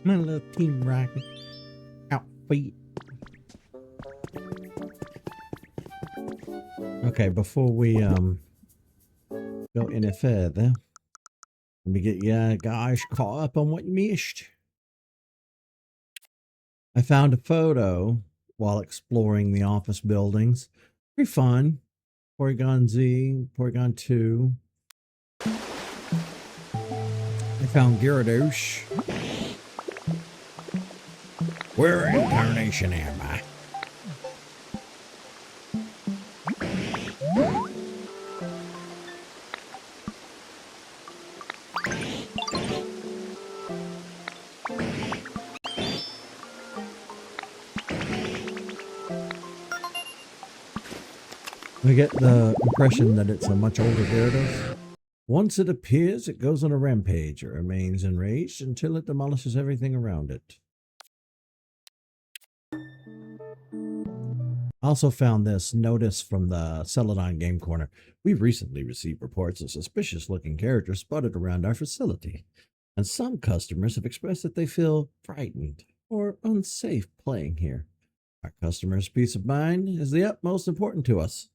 My little Team Rocket outfit. Okay, before we go any further, let me get you guys caught up on what you missed. I found a photo while exploring the office buildings. Pretty fun. Porygon Z, Porygon 2. I found Gyarados. Where incarnation am I? I get the impression that it's a much older Gyarados. Once it appears, it goes on a rampage. It remains enraged until it demolishes everything around it. I also found this notice from the Celadon Game Corner. We've recently received reports of suspicious-looking characters spotted around our facility, and some customers have expressed that they feel frightened or unsafe playing here. Our customers' peace of mind is the utmost important to us.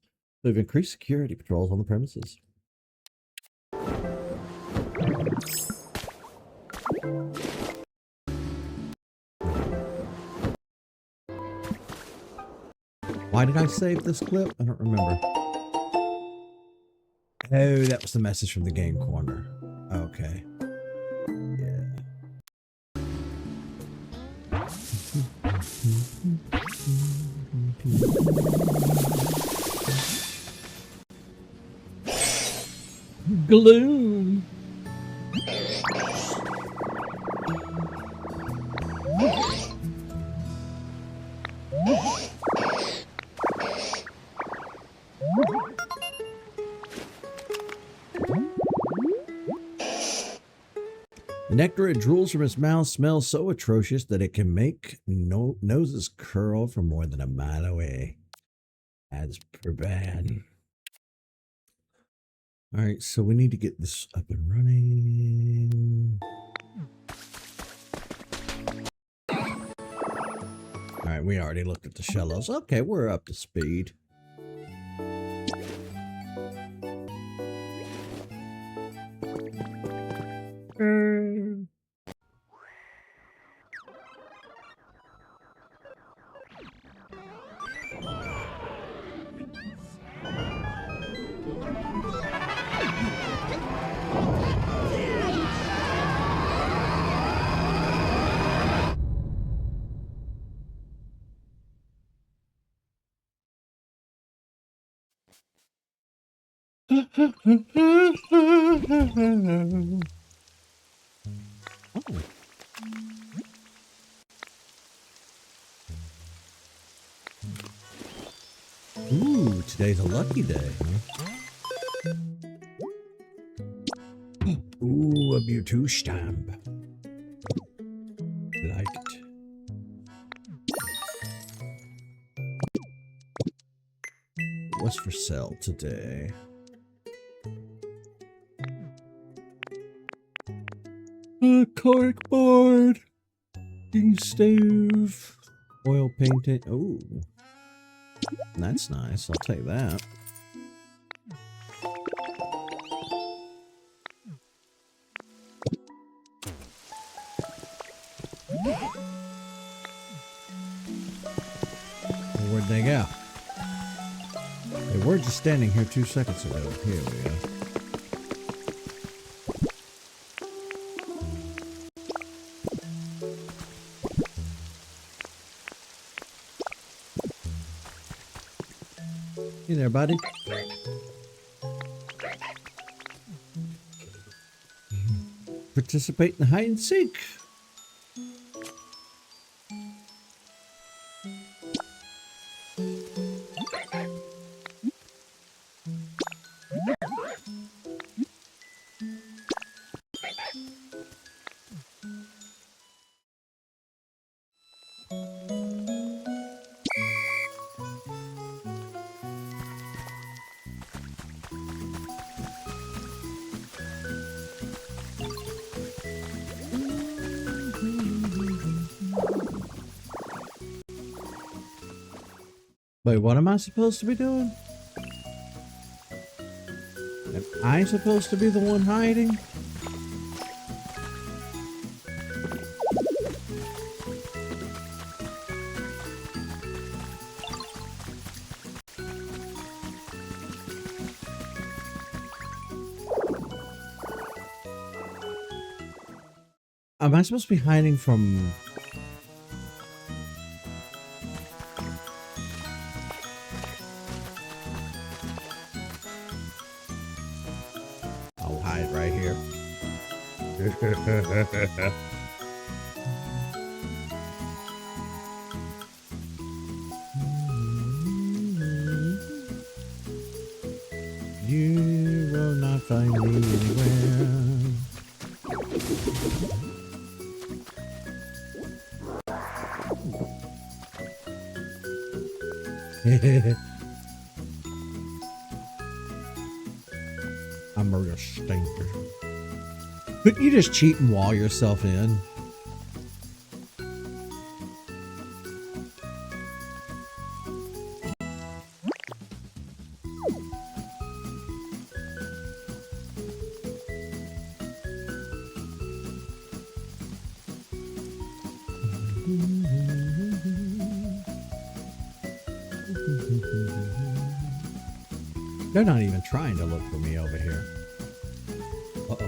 We've increased security patrols on the premises. Why did I save this clip? I don't remember. Oh, that was the message from the Game Corner. Okay. Gloom. The nectar it drools from its mouth smells so atrocious that it can make noses curl from more than a mile away. That's pretty bad. All right, so we need to get this up and running. All right, we already looked at the shallows. Okay, we're up to speed. Ooh, today's a lucky day, huh? Ooh, a Mewtwo stamp. Like it. What's for sale today? A cork board, stove, oil painting. Oh, that's nice. I'll take that. Where'd they go? They were just standing here 2 seconds ago. Here we go. Hey there, buddy. Participate in hide and seek. Wait, what am I supposed to be doing? Am I supposed to be the one hiding? Am I supposed to be hiding from... I'll hide right here. You will not find me anywhere. I'm a real stinker. Couldn't you just cheat and wall yourself in? They're not even trying to look for me over here. Uh-oh.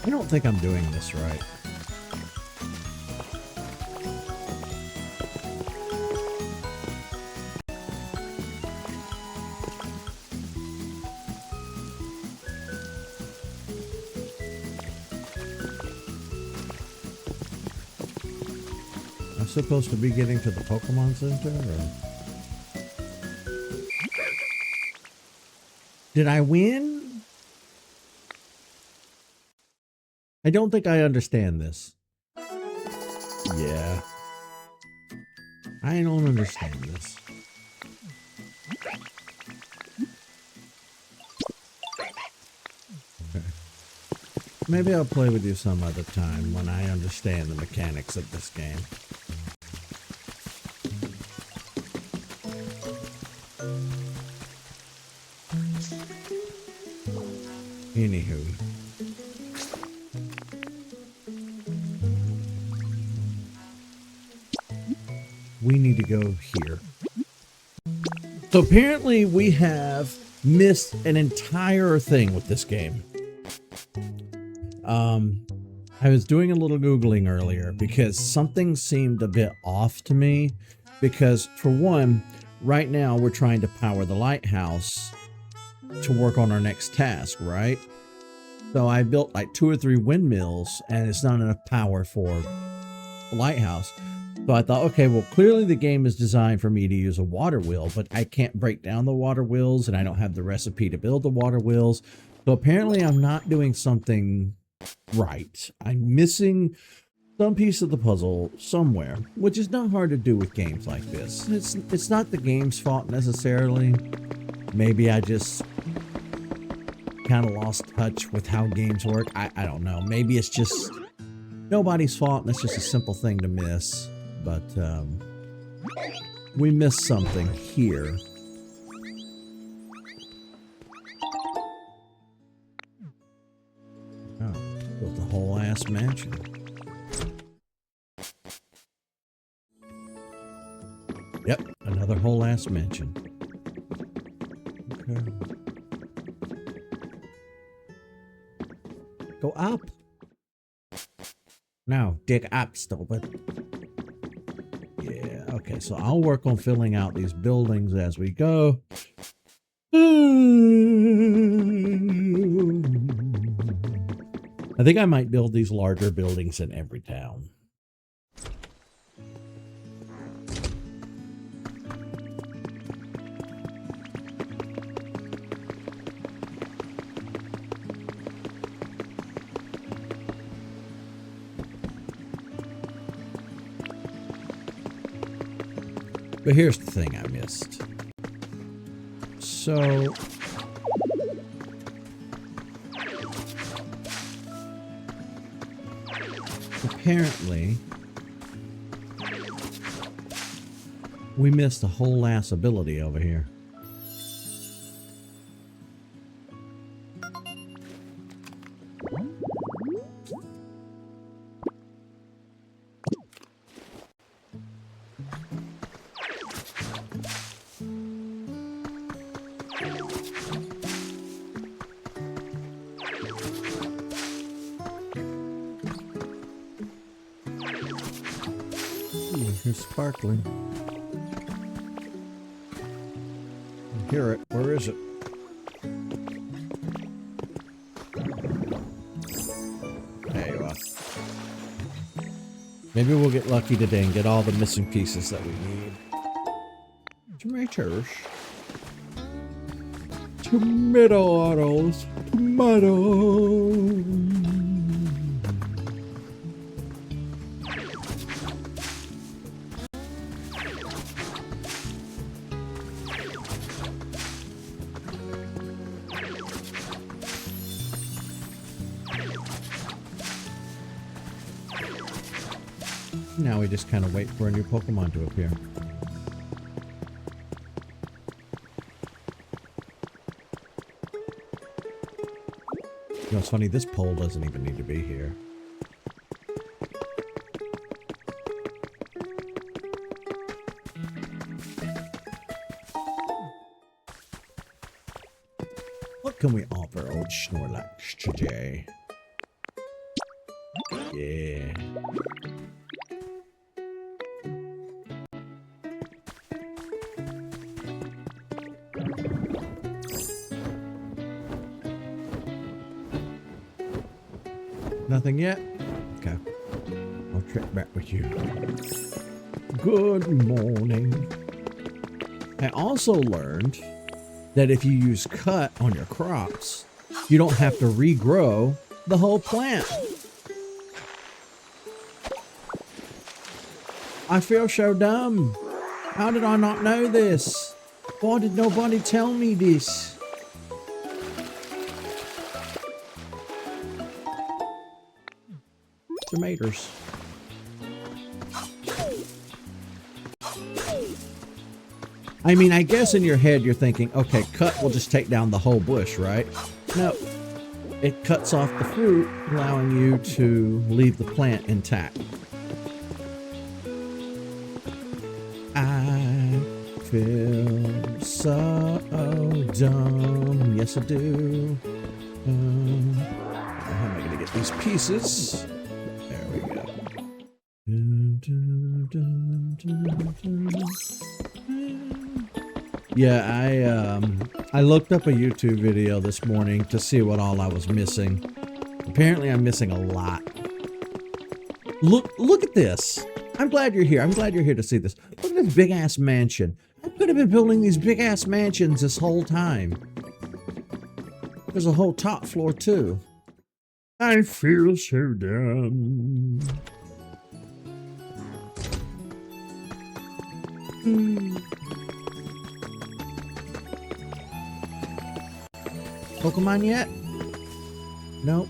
I don't think I'm doing this right. I'm supposed to be getting to the Pokemon Center, or... Did I win? I don't think I understand this. Yeah. I don't understand this. Okay. Maybe I'll play with you some other time when I understand the mechanics of this game. Anywho. We need to go here. So apparently we have missed an entire thing with this game. I was doing a little Googling earlier because something seemed a bit off to me. Because for one, right now we're trying to power the lighthouse to work on our next task, right? So I built like 2 or 3 windmills and it's not enough power for the lighthouse. So I thought, okay, well, clearly the game is designed for me to use a water wheel, but I can't break down the water wheels and I don't have the recipe to build the water wheels. So apparently I'm not doing something right. I'm missing some piece of the puzzle somewhere, which is not hard to do with games like this. It's not the game's fault necessarily. Maybe I just kind of lost touch with how games work. I don't know. Maybe it's just nobody's fault and it's just a simple thing to miss. But we missed something here. Oh, built a whole ass mansion. Yep, another whole ass mansion. Okay. Go up. No, dig up, stupid. Yeah, okay, so I'll work on filling out these buildings as we go. I think I might build these larger buildings in every town. But here's the thing I missed. So apparently we missed a whole ass ability over here. It's sparkling. I hear it. Where is it? There you are. Maybe we'll get lucky today and get all the missing pieces that we need. Tomatoes. Tomatoes. Tomatoes. Now we just kind of wait for a new Pokemon to appear. You know, it's funny, this pole doesn't even need to be here. What can we offer old Snorlax today? Yeah. Nothing yet? Okay. I'll check back with you. Good morning. I also learned that if you use cut on your crops, you don't have to regrow the whole plant. I feel so dumb. How did I not know this? Why did nobody tell me this? Tomatoes. I mean, I guess in your head you're thinking, okay, cut will just take down the whole bush, right? No, it cuts off the fruit, allowing you to leave the plant intact. I feel so dumb. Yes, I do. How am I going to get these pieces? There we go. Yeah, I looked up a YouTube video this morning to see what all I was missing. Apparently I'm missing a lot. Look at this. I'm glad you're here. I'm glad you're here to see this. Look at this big ass mansion. I could have been building these big ass mansions this whole time. There's a whole top floor too. I feel so dumb. Pokemon yet? Nope.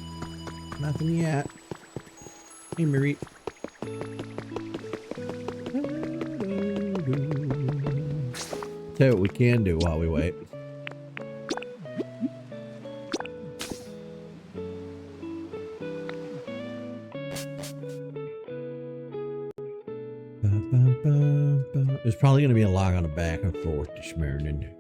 Nothing yet. Hey, Marie. Tell you what we can do while we wait. There's probably going to be a log on the back and forth this morning.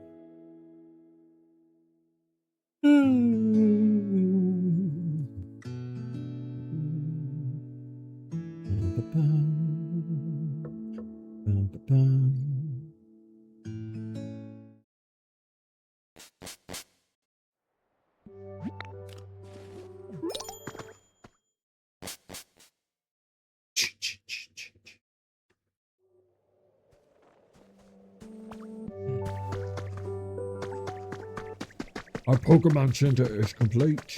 Our Pokemon Center is complete.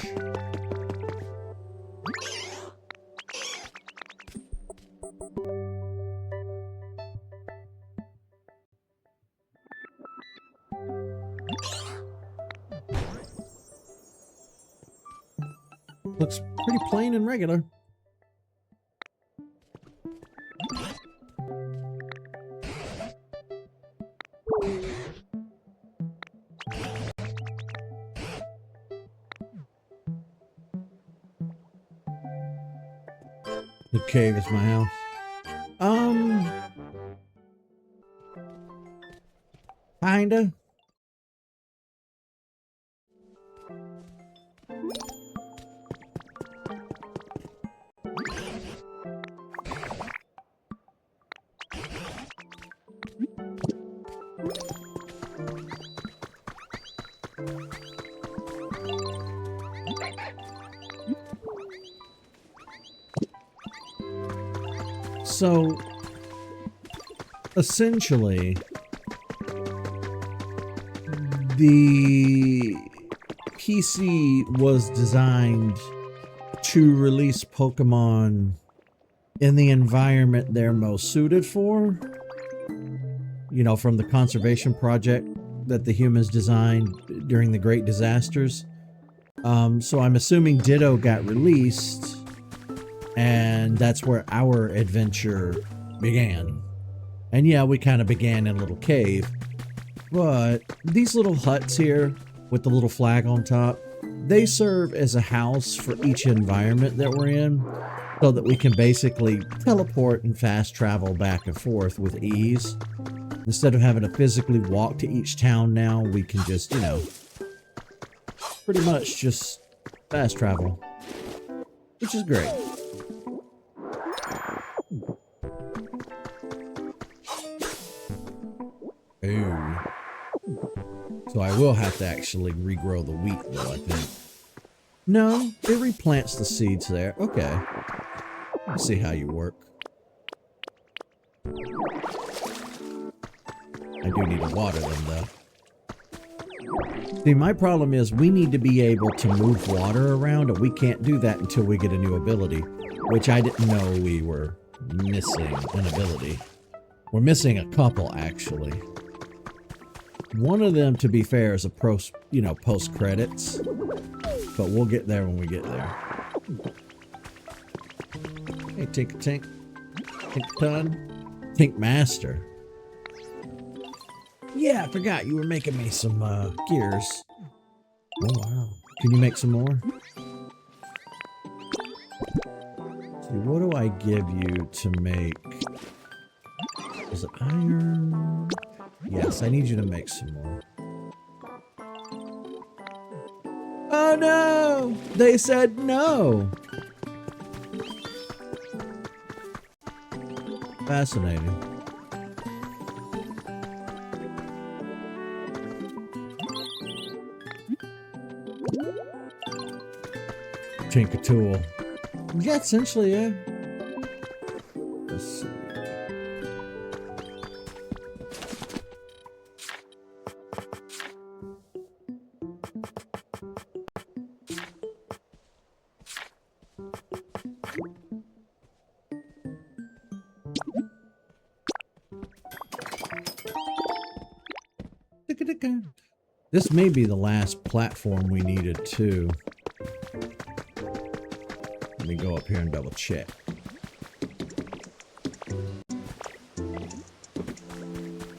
Looks pretty plain and regular. The cave is my house. Kinda. So, essentially, the PC was designed to release Pokemon in the environment they're most suited for. You know, from the conservation project that the humans designed during the Great Disasters. So I'm assuming Ditto got released, and that's where our adventure began. And yeah, we kind of began in a little cave, but these little huts here with the little flag on top, they serve as a house for each environment that we're in, so that we can basically teleport and fast travel back and forth with ease. Instead of having to physically walk to each town now, we can just, you know, pretty much just fast travel, which is great. Ooh. So I will have to actually regrow the wheat though, I think. No, it replants the seeds there. Okay. Let's see how you work. I do need to water them though. See, my problem is we need to be able to move water around, and we can't do that until we get a new ability, which I didn't know we were missing an ability. We're missing a couple, actually. One of them, to be fair, is a post credits, but we'll get there when we get there. Hey, Tink Tink. Tink Ton. Tink Master. Yeah, I forgot you were making me some gears. Oh, wow. Can you make some more? See, what do I give you to make? Is it iron? Yes, I need you to make some more. Oh no! They said no! Fascinating. Tool. Yeah, essentially, yeah. Let's see. This may be the last platform we needed too. Let me go up here and double check.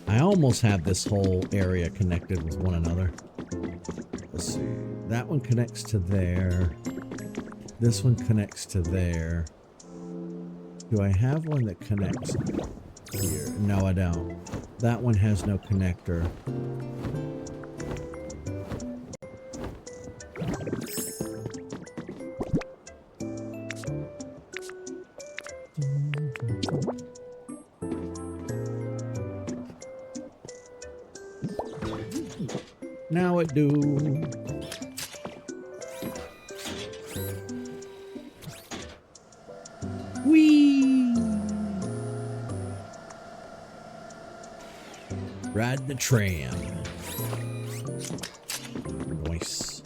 I almost have this whole area connected with one another. Let's see. That one connects to there. This one connects to there. Do I have one that connects here? No, I don't. That one has no connector. Now it do. Whee! Ride the tram. Nice.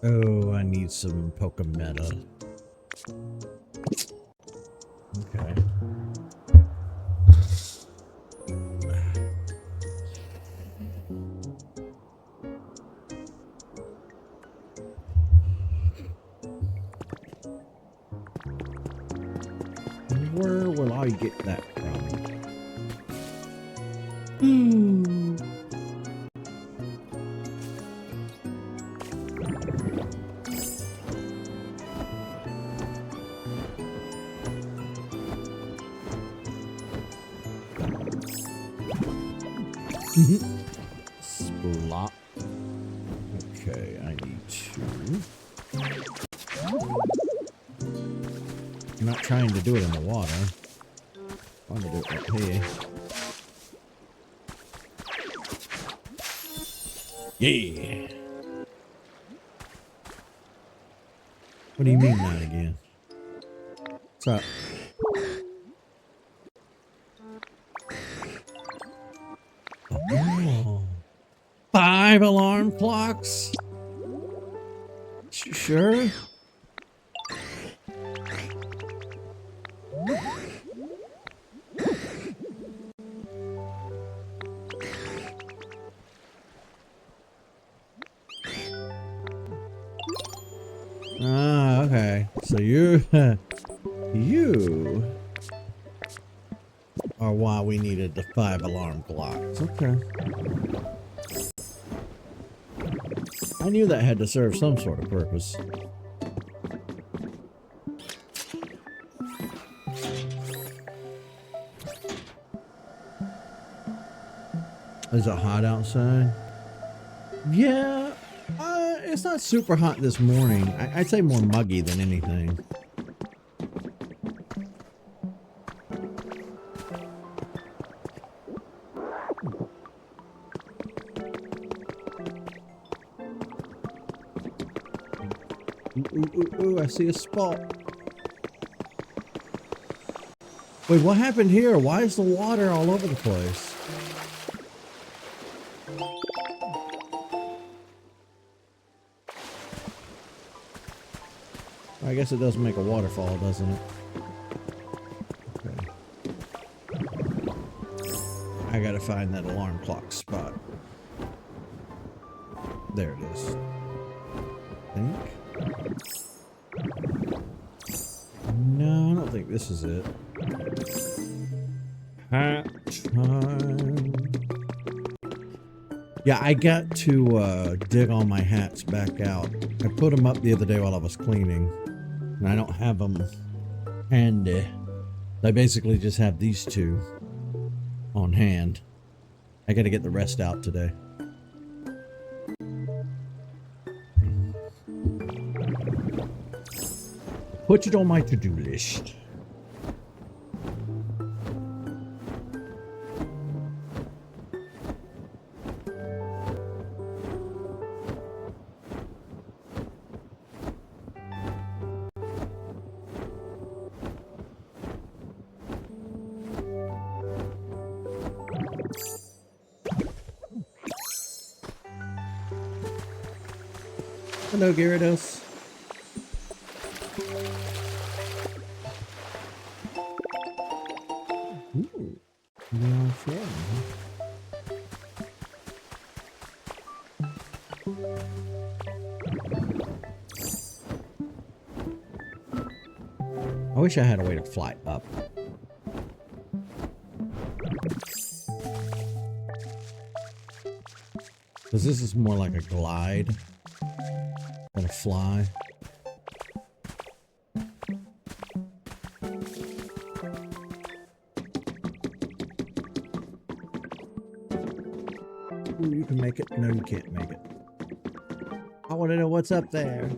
Oh, I need some Pokemon. will I get that from? Hmm. Splop. Okay, I need to. I'm not trying to do it in the water. I want to do it right here. Yeah. What do you mean not again? What's up? Oh. 5 alarm clocks? Sure. Ah, okay. So you you are why we needed the 5 alarm clocks. Okay. I knew that had to serve some sort of purpose. Is it hot outside? Yeah, it's not super hot this morning. I'd say more muggy than anything. Ooh, I see a spot. Wait, what happened here? Why is the water all over the place? I guess it does make a waterfall, doesn't it? Okay. I gotta find that alarm clock spot. There it is. I think. No, I don't think this is it. Hat time. Yeah, I got to dig all my hats back out. I put them up the other day while I was cleaning, and I don't have them handy. I basically just have these two on hand. I got to get the rest out today. Put it on my to-do list. Hello, Gyarados. Ooh, no fun. I wish I had a way to fly up. Because this is more like a glide than a fly. Ooh, you can make it. No, you can't make it. I want to know what's up there.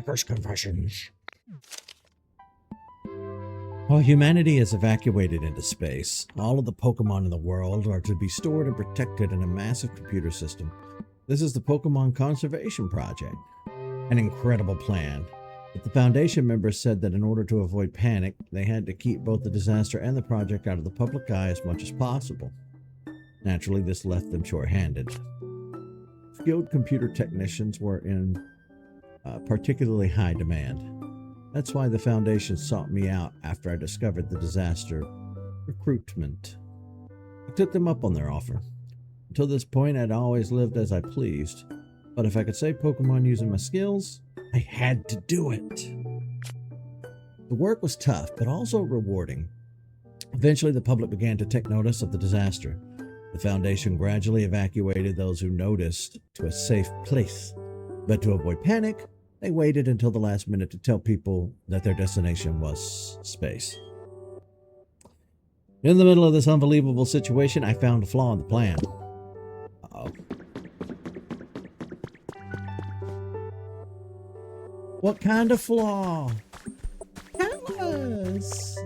First confessions. While humanity is evacuated into space, all of the Pokemon in the world are to be stored and protected in a massive computer system. This is the Pokemon Conservation Project. An incredible plan. But the Foundation members said that in order to avoid panic, they had to keep both the disaster and the project out of the public eye as much as possible. Naturally, this left them short-handed. Skilled computer technicians were in particularly high demand. That's why the Foundation sought me out after I discovered the disaster recruitment. I took them up on their offer. Until this point, I'd always lived as I pleased. But if I could save Pokemon using my skills, I had to do it. The work was tough, but also rewarding. Eventually, the public began to take notice of the disaster. The Foundation gradually evacuated those who noticed to a safe place. But to avoid panic, they waited until the last minute to tell people that their destination was space. In the middle of this unbelievable situation, I found a flaw in the plan. Uh-oh. What kind of flaw? Tell us!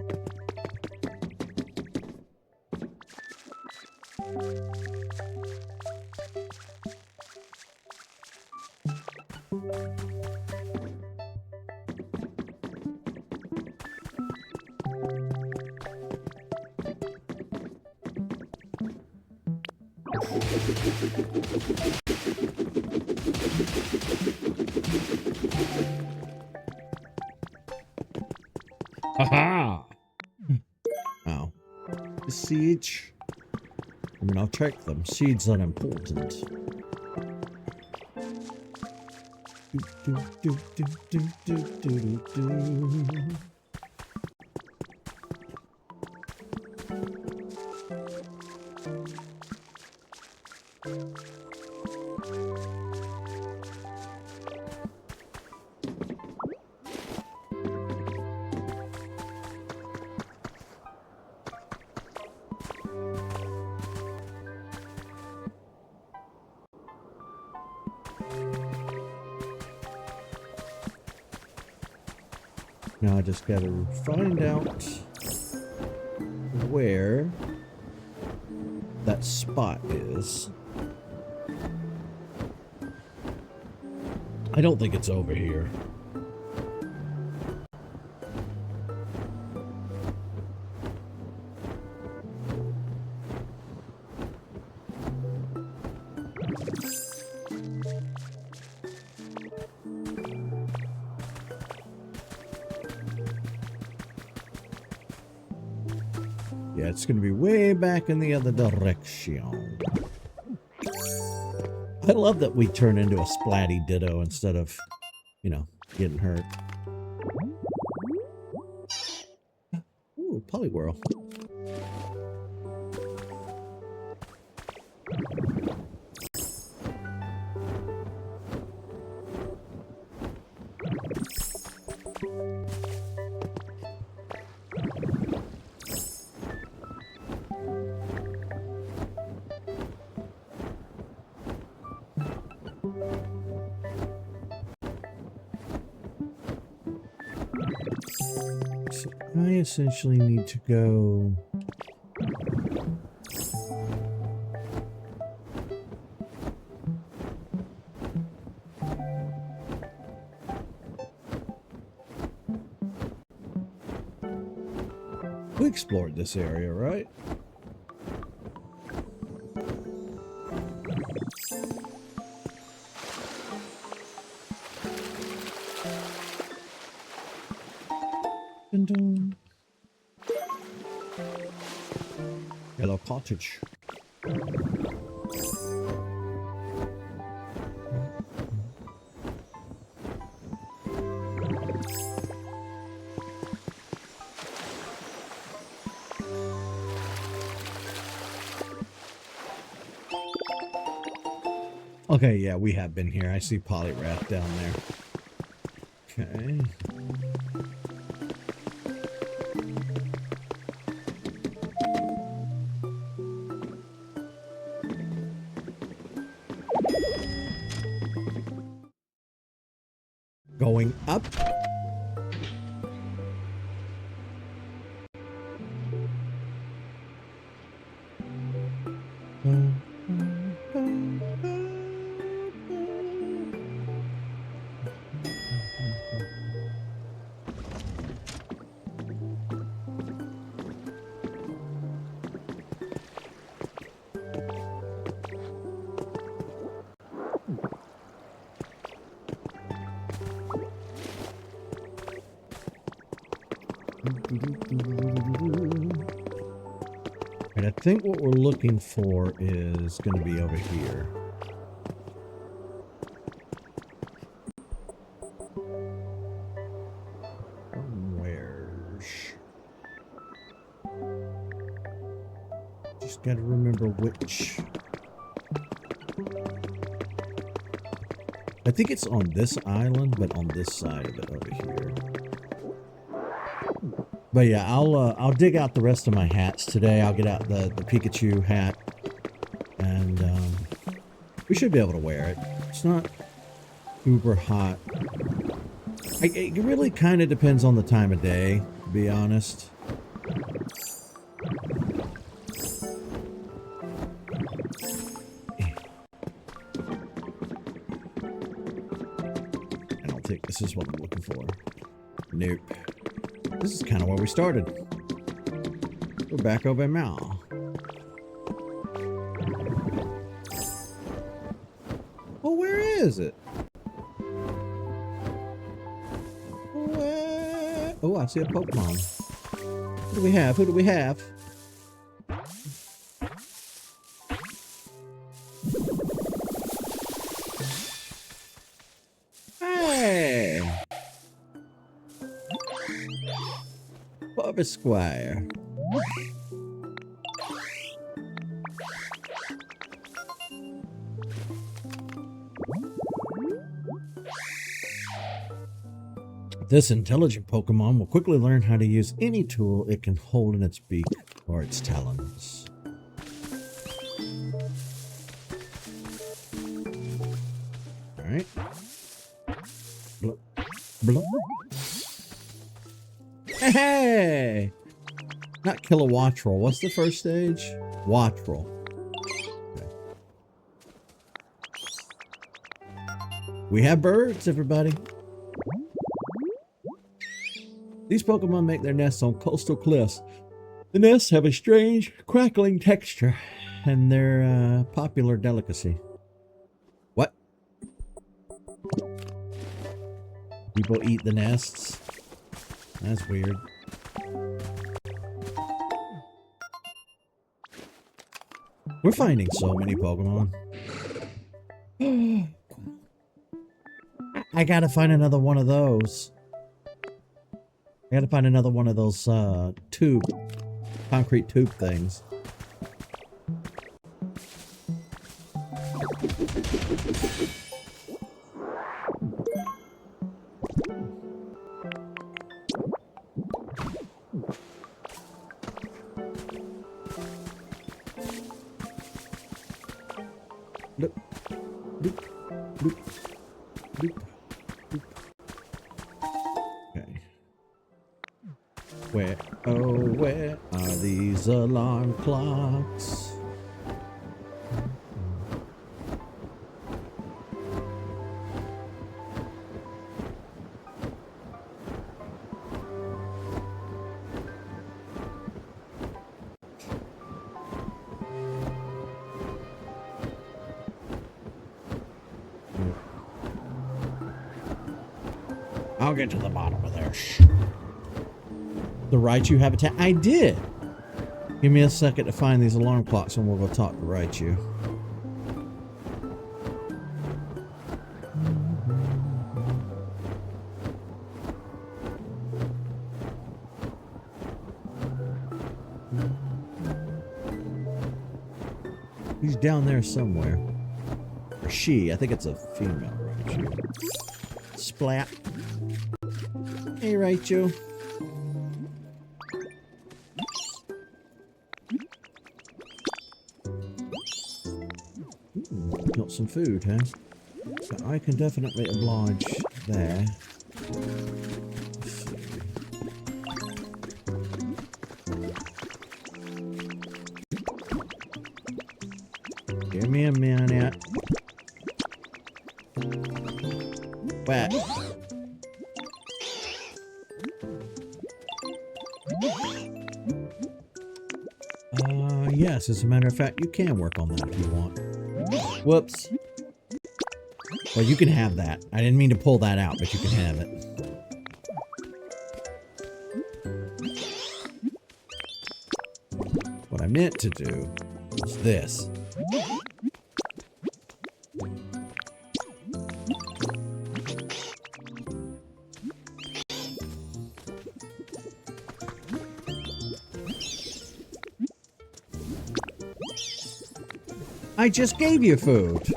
Haha! Oh. The siege? I mean, I'll take them. Seeds are unimportant. Now I just gotta find out where that spot is. I don't think it's over here. Yeah, it's going to be way back in the other direction. I love that we turn into a splatty ditto instead of, you know, getting hurt. Ooh, Poliwhirl. So I essentially need to go... We explored this area, right? Dun dun. Yellow cottage. Okay, yeah, we have been here. I see Poliwrath down there. Okay. Going up. And I think what we're looking for is going to be over here. Just got to remember which. I think it's on this island, but on this side of it over here. But yeah, I'll dig out the rest of my hats today. I'll get out the Pikachu hat, and we should be able to wear it. It's not uber hot. It really kind of depends on the time of day, to be honest. I don't think this is what I'm looking for. Nope. This is kind of where we started. We're back over in Mal. Oh, where is it? Where? Oh, I see a Pokemon. What do we have? Who do we have? Hey! Bobby Squire. This intelligent Pokemon will quickly learn how to use any tool it can hold in its beak or its talons. Alright. Blup. Blup. Hey! Not Kilowattrel. What's the first stage? Wattrel. Okay. We have birds, everybody. These Pokemon make their nests on coastal cliffs. The nests have a strange, crackling texture, and they're a popular delicacy. What? People eat the nests? That's weird. We're finding so many Pokemon. I gotta find another one of those. I gotta find another one of those concrete tube things. Look. Look. Look. Look. Okay. Where, oh, where are these alarm clocks? I'll get to the bottom of this. The Raichu habitat? I did! Give me a second to find these alarm clocks and we'll go talk to Raichu. He's down there somewhere. Or she. I think it's a female Raichu. Splat. Hey, Raichu. Got some food, huh? So I can definitely oblige there. Give me a minute. Wet. Yes, as a matter of fact, you can work on that if you want. Whoops. Well, you can have that. I didn't mean to pull that out, but you can have it. What I meant to do was this. I just gave you food.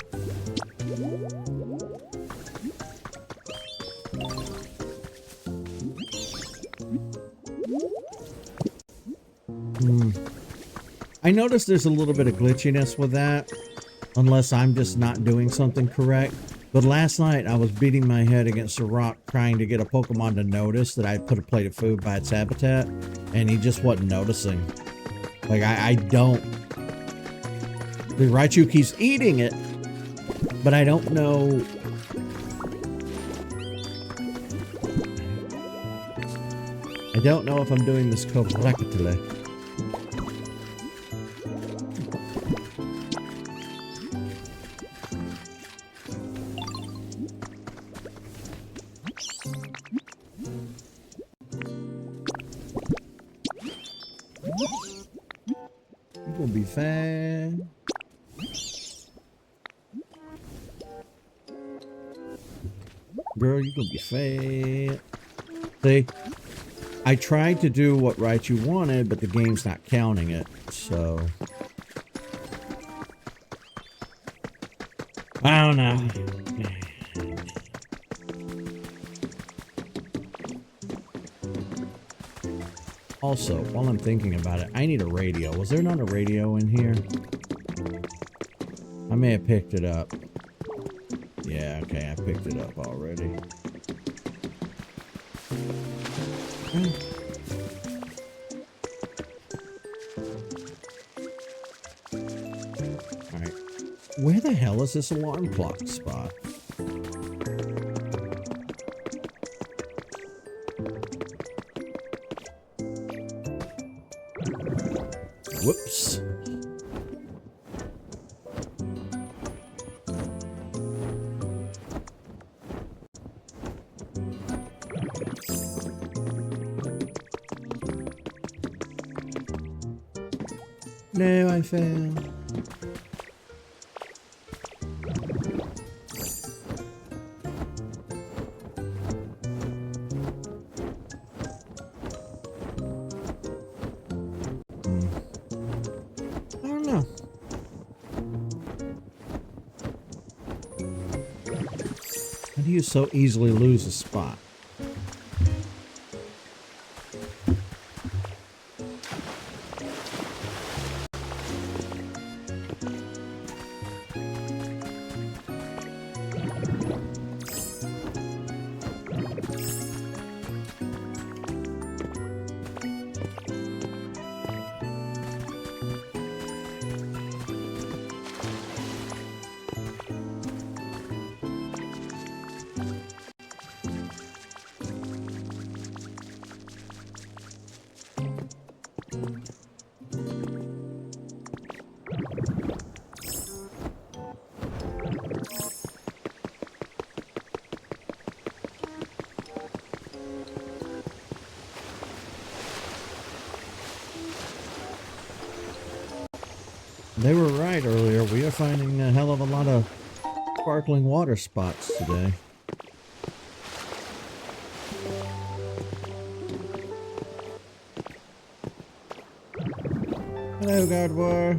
I noticed there's a little bit of glitchiness with that, unless I'm just not doing something correct. But last night I was beating my head against a rock trying to get a Pokemon to notice that I put a plate of food by its habitat, and he just wasn't noticing. Like, I don't. The Raichu keeps eating it, but I don't know. I don't know if I'm doing this correctly. You're gonna be fine. Girl, you're gonna be fat. See? I tried to do what Raichu wanted, but the game's not counting it, so... I don't know. Also, while I'm thinking about it, I need a radio. Was there not a radio in here? I may have picked it up. Yeah, okay, I picked it up already. Alright. Where the hell is this alarm clock spot? Whoops. No, I failed. I don't know. How do you so easily lose a spot? They were right earlier. We are finding a hell of a lot of sparkling water spots today. Hello, Gardevoir.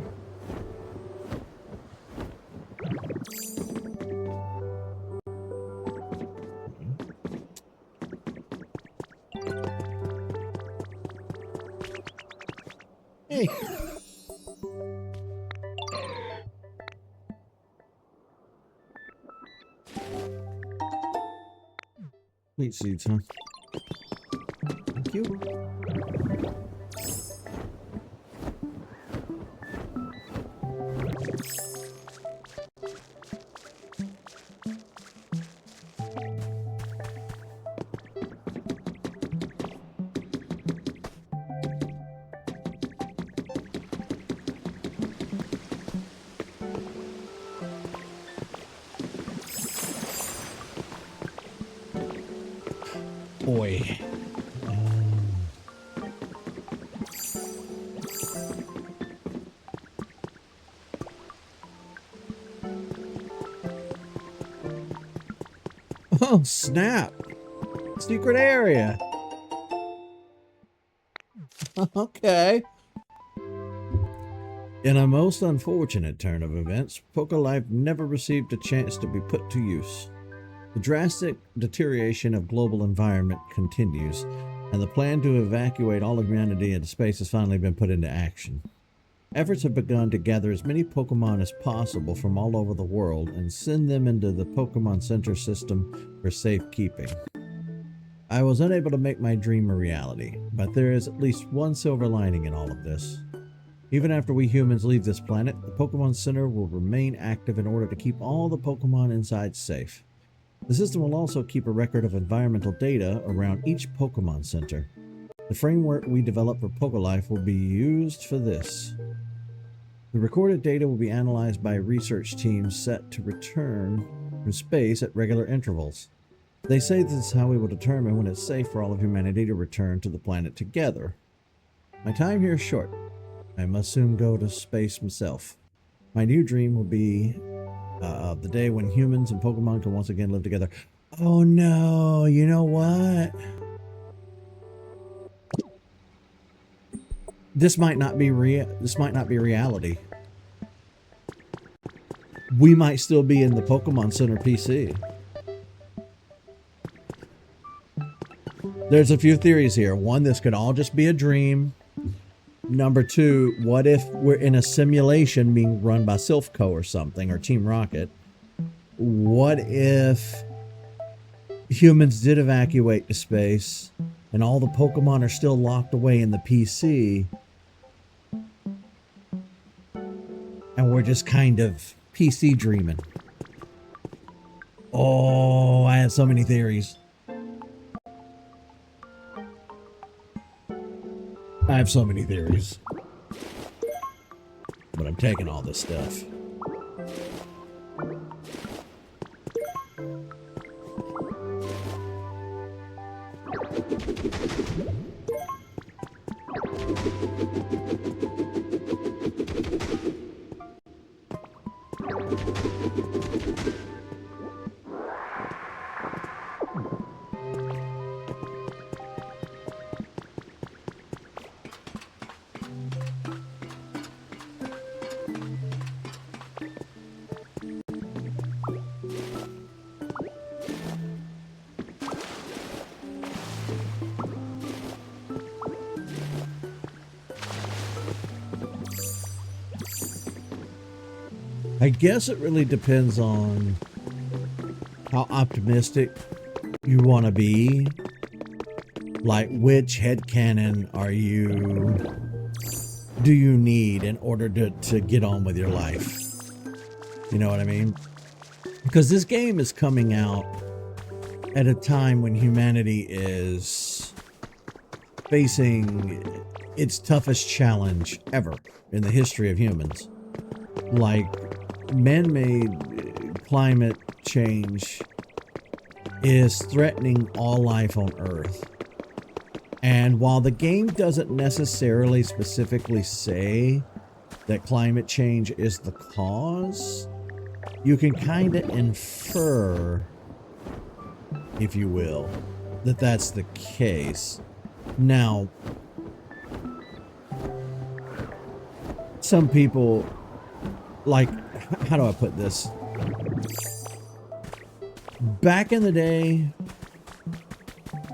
Hey. Wheat seeds, huh? Thank you. Boy. Oh, snap. Secret area. Okay. In a most unfortunate turn of events, Pokolife never received a chance to be put to use. The drastic deterioration of global environment continues, and the plan to evacuate all of humanity into space has finally been put into action. Efforts have begun to gather as many Pokemon as possible from all over the world and send them into the Pokemon Center system for safekeeping. I was unable to make my dream a reality, but there is at least one silver lining in all of this. Even after we humans leave this planet, the Pokemon Center will remain active in order to keep all the Pokemon inside safe. The system will also keep a record of environmental data around each Pokemon Center. The framework we developed for Pokolife will be used for this. The recorded data will be analyzed by research teams set to return from space at regular intervals. They say this is how we will determine when it's safe for all of humanity to return to the planet together. My time here is short. I must soon go to space myself. My new dream will be the day when humans and Pokemon can once again live together. Oh no, you know what? This might not be reality. We might still be in the Pokemon Center PC. There's a few theories here. One, this could all just be a dream. Number two, what if we're in a simulation being run by Silphco or something, or Team Rocket? What if humans did evacuate to space and all the Pokemon are still locked away in the PC and we're just kind of PC dreaming? Oh, I have so many theories. I have so many theories. But I'm taking all this stuff. I guess it really depends on how optimistic you want to be. Like, which headcanon do you need in order to get on with your life? You know what I mean? Because this game is coming out at a time when humanity is facing its toughest challenge ever in the history of humans. Like, man-made climate change is threatening all life on Earth. And while the game doesn't necessarily specifically say that climate change is the cause, you can kind of infer, if you will, that that's the case. Now, some people, like, how do I put this? Back in the day,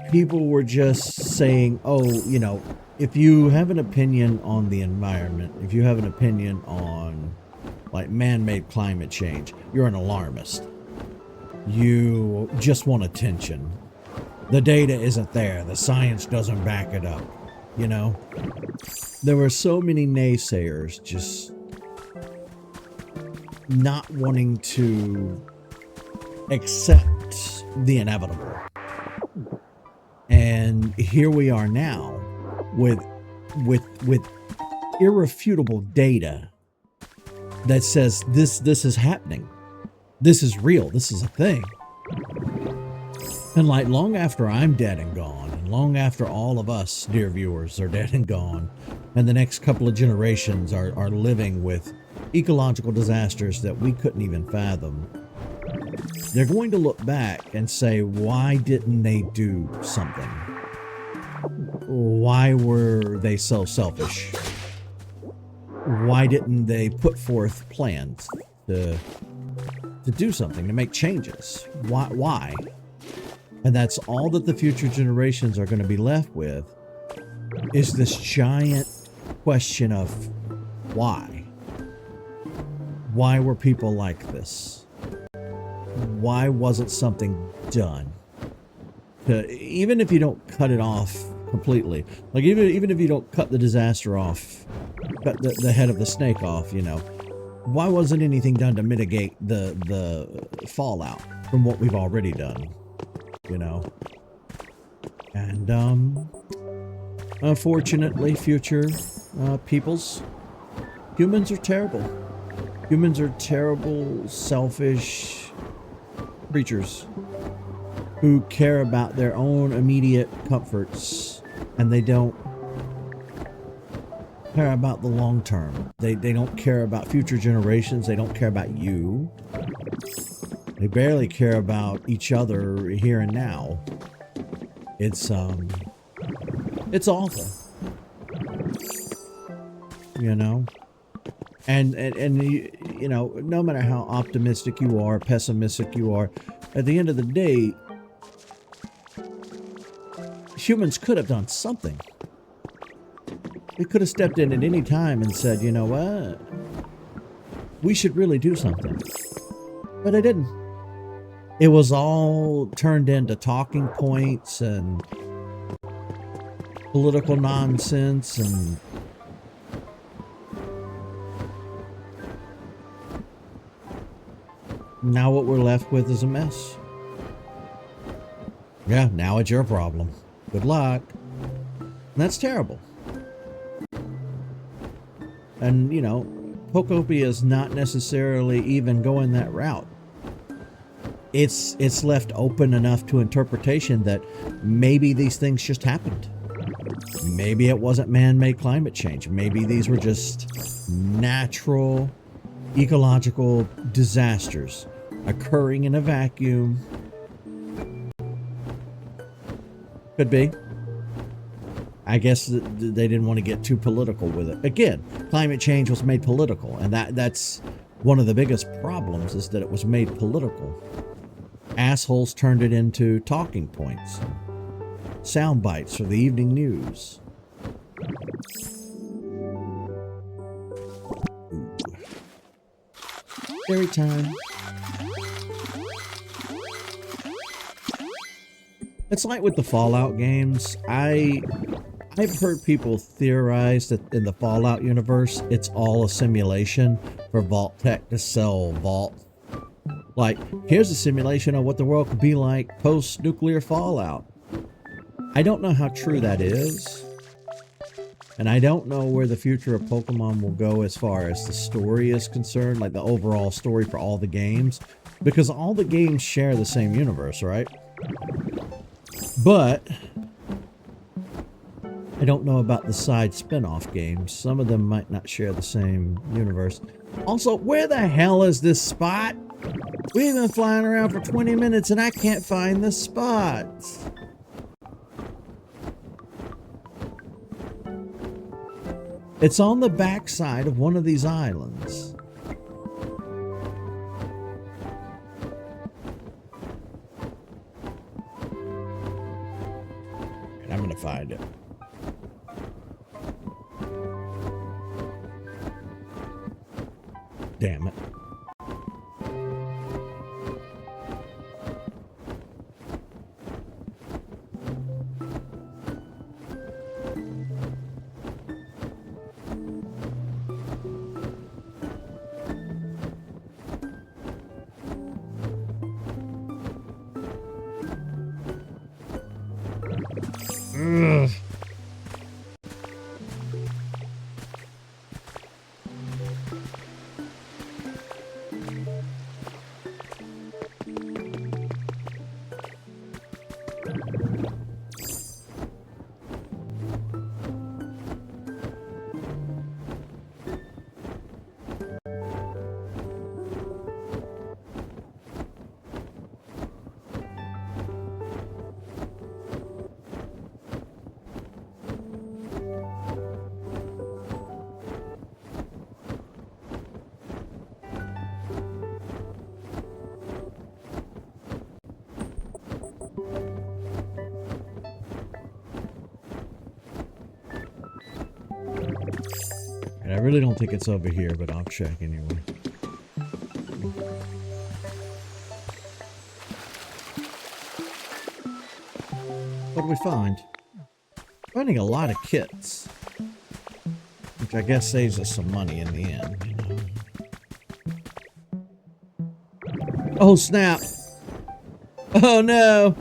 people were just saying, oh, you know, if you have an opinion on the environment, if you have an opinion on, like, man-made climate change, you're an alarmist. You just want attention. The data isn't there. The science doesn't back it up. You know? There were so many naysayers just not wanting to accept the inevitable. And here we are now with irrefutable data that says this is happening. This is real. This is a thing. And like, long after I'm dead and gone, and long after all of us, dear viewers, are dead and gone, and the next couple of generations are living with ecological disasters that we couldn't even fathom, they're going to look back and say, why didn't they do something? Why were they so selfish? Why didn't they put forth plans to do something, to make changes? Why? And that's all that the future generations are going to be left with, is this giant question of why? Why were people like this? Why wasn't something done? Even if you don't cut it off completely, like even if you don't cut the disaster off, cut the head of the snake off, you know, why wasn't anything done to mitigate the fallout from what we've already done, you know? And unfortunately, future peoples, humans are terrible. Humans are terrible, selfish creatures who care about their own immediate comforts, and they don't care about the long term. They don't care about future generations. They don't care about you. They barely care about each other here and now. It's awful, you know. And you know, no matter how optimistic you are, pessimistic you are, at the end of the day, humans could have done something. They could have stepped in at any time and said, you know what, we should really do something. But they didn't. It was all turned into talking points and political nonsense, and now what we're left with is a mess. Yeah, now it's your problem. Good luck. And that's terrible. And, you know, Pokopia is not necessarily even going that route. It's left open enough to interpretation that maybe these things just happened. Maybe it wasn't man-made climate change. Maybe these were just natural ecological disasters occurring in a vacuum. Could be. I guess they didn't want to get too political with it. Again, climate change was made political, and that's one of the biggest problems, is that it was made political. Assholes turned it into talking points, sound bites for the evening news. Every time. It's like with the Fallout games. I've heard people theorize that in the Fallout universe, it's all a simulation for Vault Tech to sell Vault. Like, here's a simulation of what the world could be like post-nuclear fallout. I don't know how true that is. And I don't know where the future of Pokemon will go as far as the story is concerned, like the overall story for all the games. Because all the games share the same universe, right? But I don't know about the side spin-off games. Some of them might not share the same universe. Also, where the hell is this spot? We've been flying around for 20 minutes and I can't find the spot. It's on the backside of one of these islands. And I'm gonna find it. Damn it. Ugh. And I really don't think it's over here, but I'll check anyway. What do we find? Finding a lot of kits. Which I guess saves us some money in the end. You know? Oh, snap! Oh, no!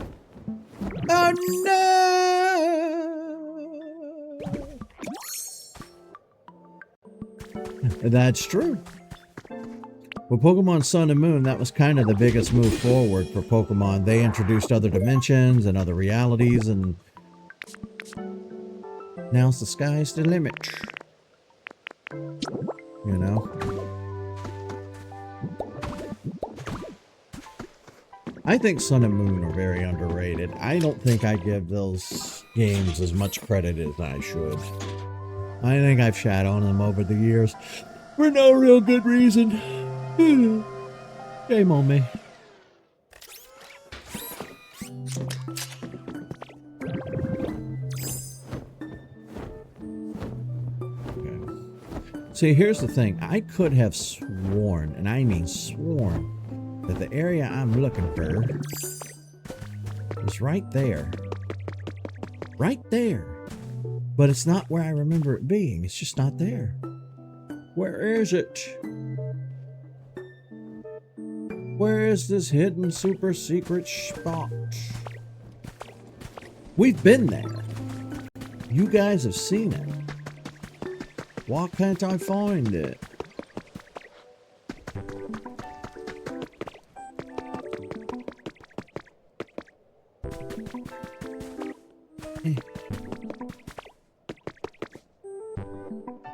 Oh, no! That's true. With Pokemon Sun and Moon, that was kind of the biggest move forward for Pokemon. They introduced other dimensions and other realities, and now's the sky's the limit. You know? I think Sun and Moon are very underrated. I don't think I give those games as much credit as I should. I think I've shat on them over the years for no real good reason. Shame on me. Okay. See, here's the thing. I could have sworn, and I mean sworn, that the area I'm looking for is right there. Right there. But it's not where I remember it being. It's just not there. Where is it? Where is this hidden super secret spot? We've been there. You guys have seen it. Why can't I find it?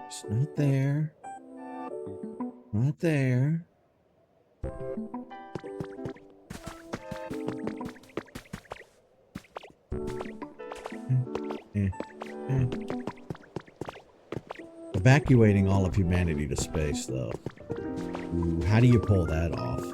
It's not there. Not there. Evacuating all of humanity to space, though. Ooh, how do you pull that off?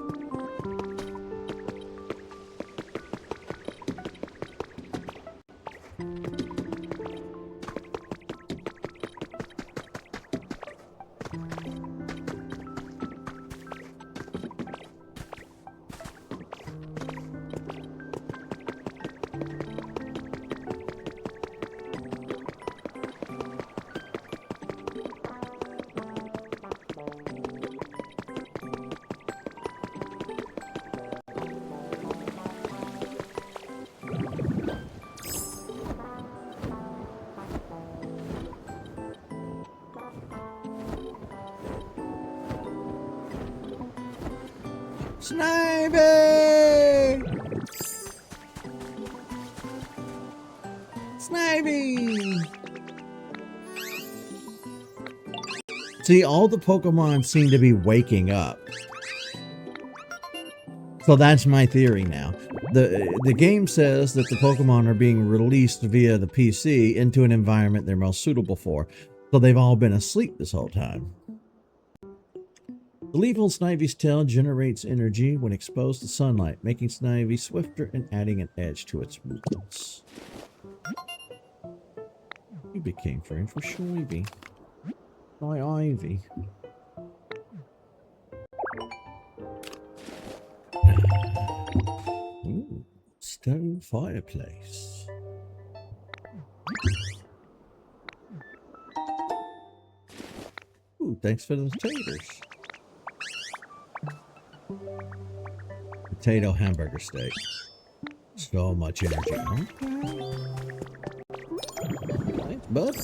Snivy! Snivy! See, all the Pokemon seem to be waking up. So that's my theory now. The game says that the Pokemon are being released via the PC into an environment they're most suitable for. So they've all been asleep this whole time. The leaf on Snivy's tail generates energy when exposed to sunlight, making Snivy swifter and adding an edge to its movements. You became friends with Shivy. My Ivy. Ooh, stone fireplace. Ooh, thanks for the taters. Potato hamburger steak. So much energy. Okay. Thanks, bud.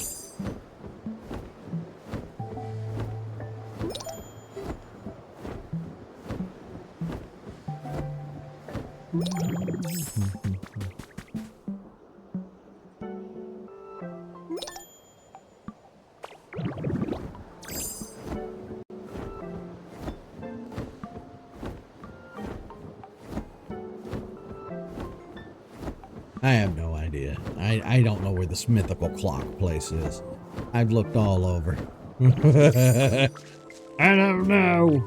I have no idea. I don't know where this mythical clock place is. I've looked all over. I don't know.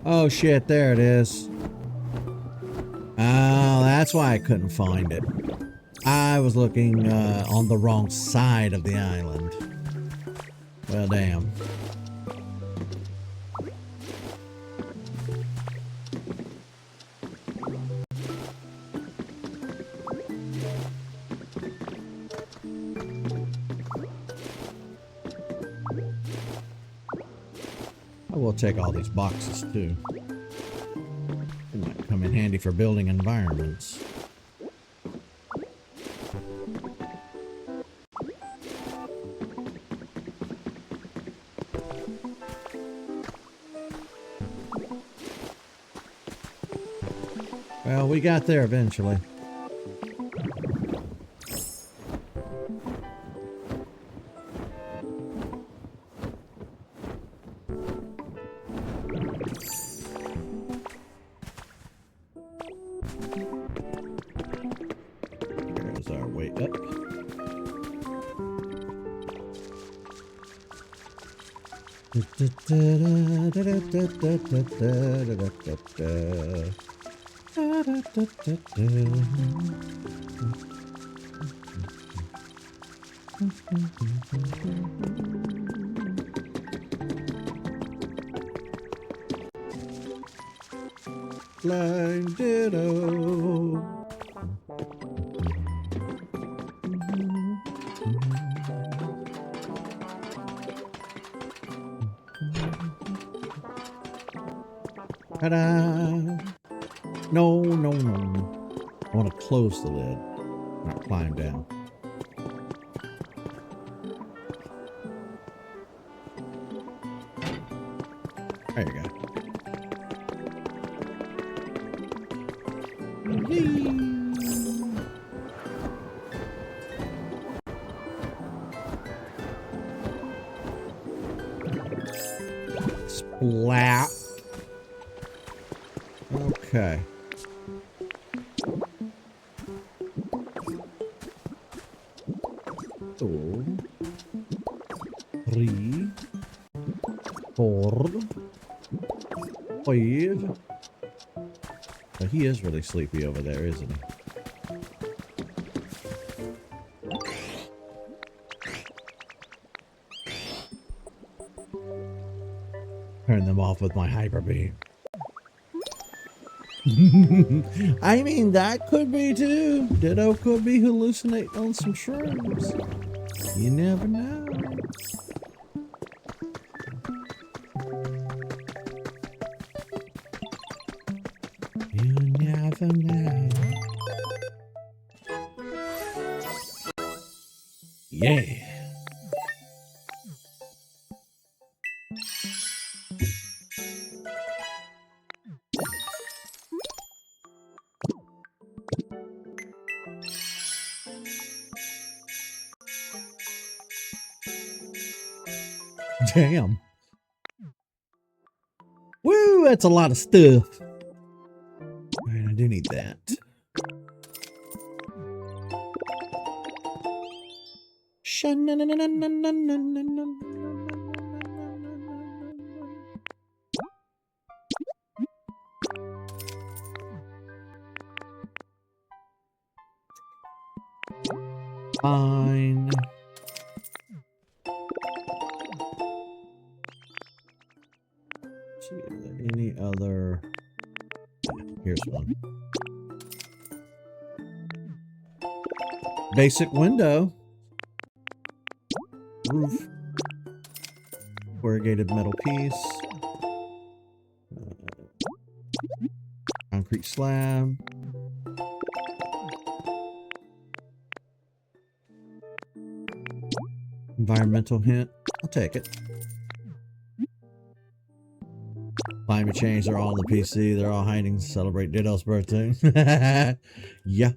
Oh shit, there it is. Oh, that's why I couldn't find it. I was looking on the wrong side of the island. Well, damn. I will take all these boxes too. It might come in handy for building environments. Well, we got there eventually. There's our way up. Flying ditto. Ta-da! No, no, no. I want to close the lid, not climb down. There you go. Splat. Okay. 2, 3, 4, 5. Well, he is really sleepy over there, isn't he? Turn them off with my hyper beam. I mean, that could be too. Ditto could be hallucinating on some shrooms. You never know. You never know. Yeah. Damn. Woo, that's a lot of stuff. Alright, I do need that. Fine. See, are there any other? Here's one. Basic window. Roof. Corrugated metal piece. Concrete slab. Environmental hint. I'll take it. Climate change. They're all on the PC. They're all hiding to celebrate Ditto's birthday. Yeah.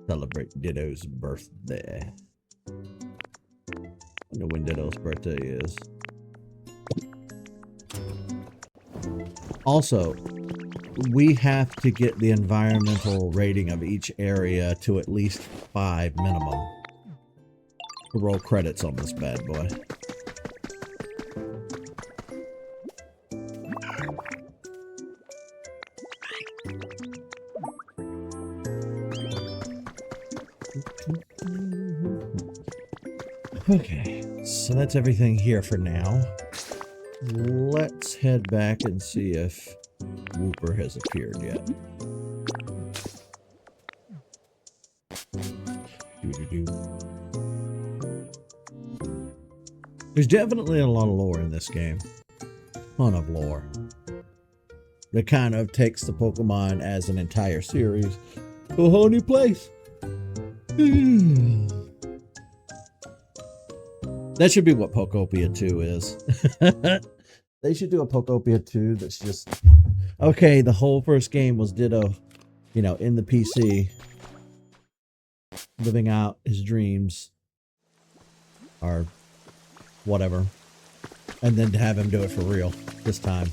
Celebrate Ditto's birthday. I wonder when Ditto's birthday is. Also, we have to get the environmental rating of each area to at least 5 minimum to roll credits on this bad boy. Okay, so that's everything here for now. Let's head back and see if Whooper has appeared yet. There's definitely a lot of lore in this game. Ton of lore. It kind of takes the Pokemon as an entire series to a whole new place. That should be what Pokopia 2 is. They should do a Pokopia 2 that's just... Okay, the whole first game was Ditto, you know, in the PC. Living out his dreams. Or whatever. And then to have him do it for real this time.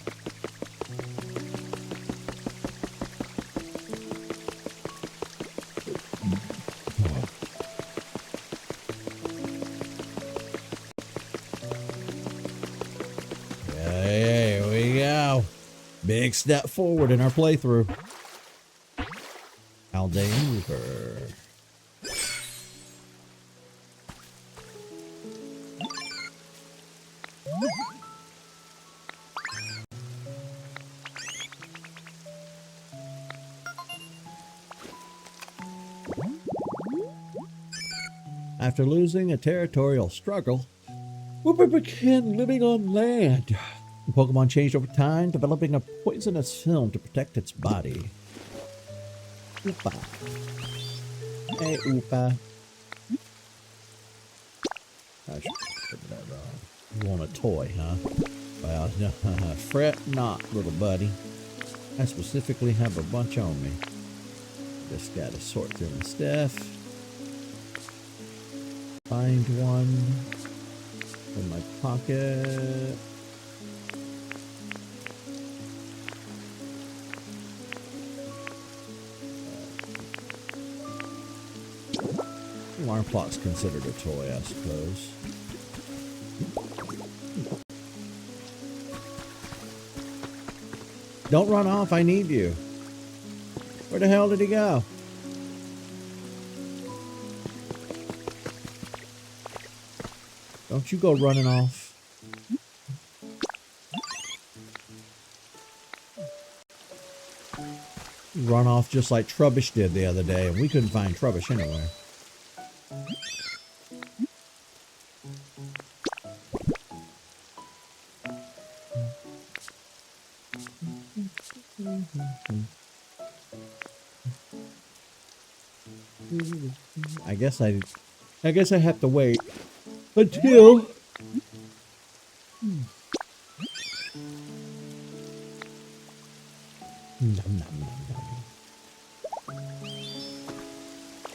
Here we go. Big step forward in our playthrough. Haldane Reaper. After losing a territorial struggle, Whooper began living on land. The Pokemon changed over time, developing a poisonous film to protect its body. Oopa. Hey, Oopa. I should put that on. You want a toy, huh? Well, fret not, little buddy. I specifically have a bunch on me. Just gotta sort through my stuff. Find one in my pocket. Alarm clock's considered a toy, I suppose. Don't run off, I need you. Where the hell did he go? Don't you go running off. Run off just like Trubbish did the other day, and we couldn't find Trubbish anywhere. I guess I have to wait until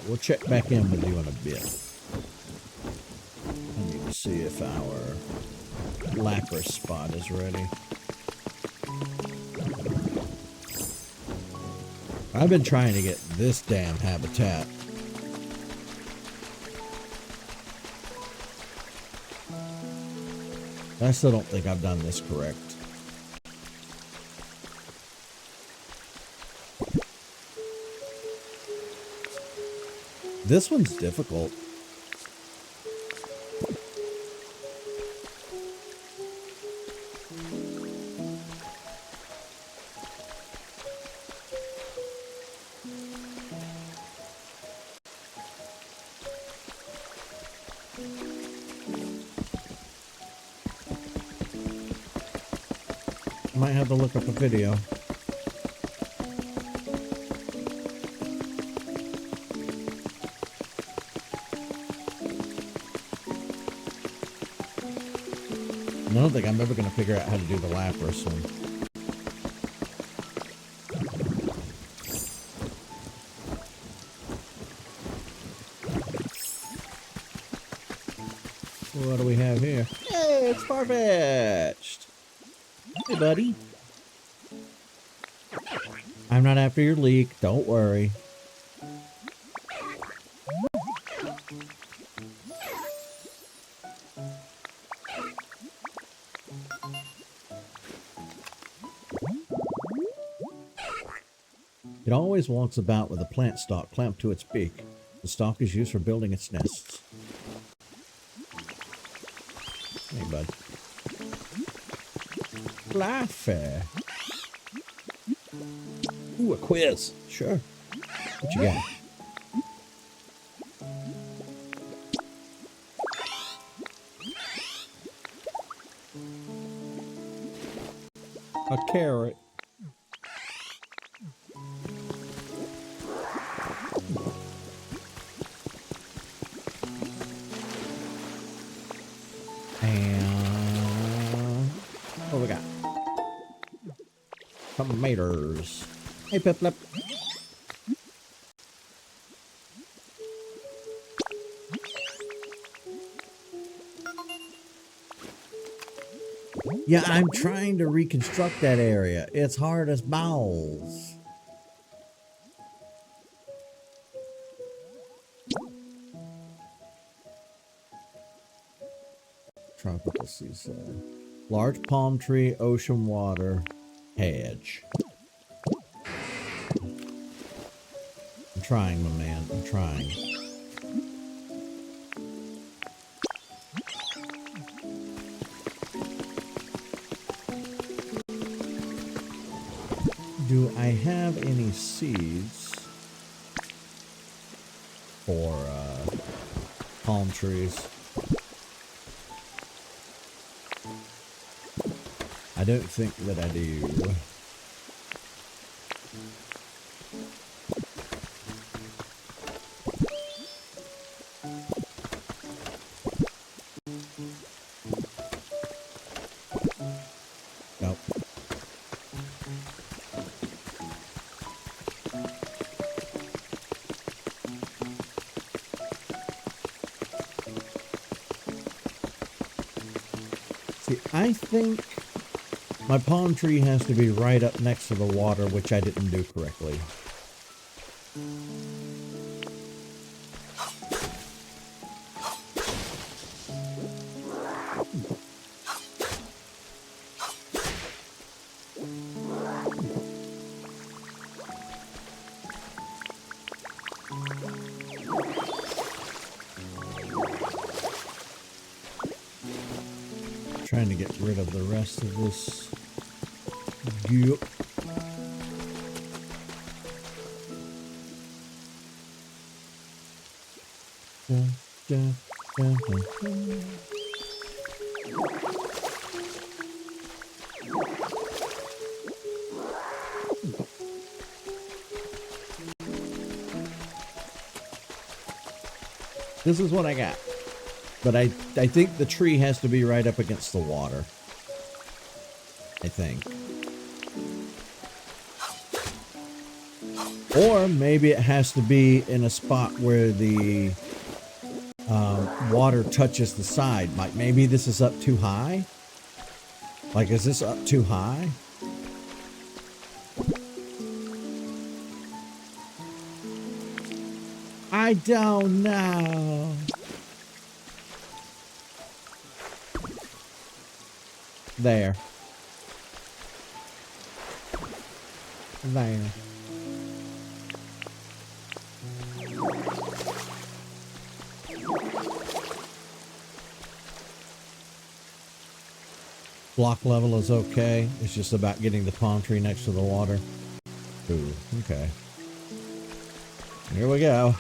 we'll check back in with you in a bit. I need to see if our Lapras spot is ready. I've been trying to get this damn habitat. I still don't think I've done this correct. This one's difficult. Might have to look up a video. I don't think I'm ever going to figure out how to do the Lapras one. What do we have here? Hey, it's Farfetch'd! Hey, buddy. I'm not after your leak, don't worry. It always walks about with a plant stalk clamped to its beak. The stalk is used for building its nests. Hey, bud. Fluffy. Ooh, a quiz. Sure. What you got? A carrot. And what we got? Tomatoes. Hey, Pip Lip. Yeah, I'm trying to reconstruct that area. It's hard as balls. Tropical seaside. Large palm tree, ocean water, hedge. I'm trying, my man. I'm trying. Do I have any seeds for palm trees? I don't think that I do. Nope. See, I think my palm tree has to be right up next to the water, which I didn't do correctly. Trying to get rid of the rest of this. Yep. Dun, dun, dun, dun, dun. This is what I got. But I think the tree has to be right up against the water. I think. Or maybe it has to be in a spot where the water touches the side. Like maybe this is up too high. Like, is this up too high? I don't know. There. There. Block level is okay. It's just about getting the palm tree next to the water. Ooh, okay. Here we go.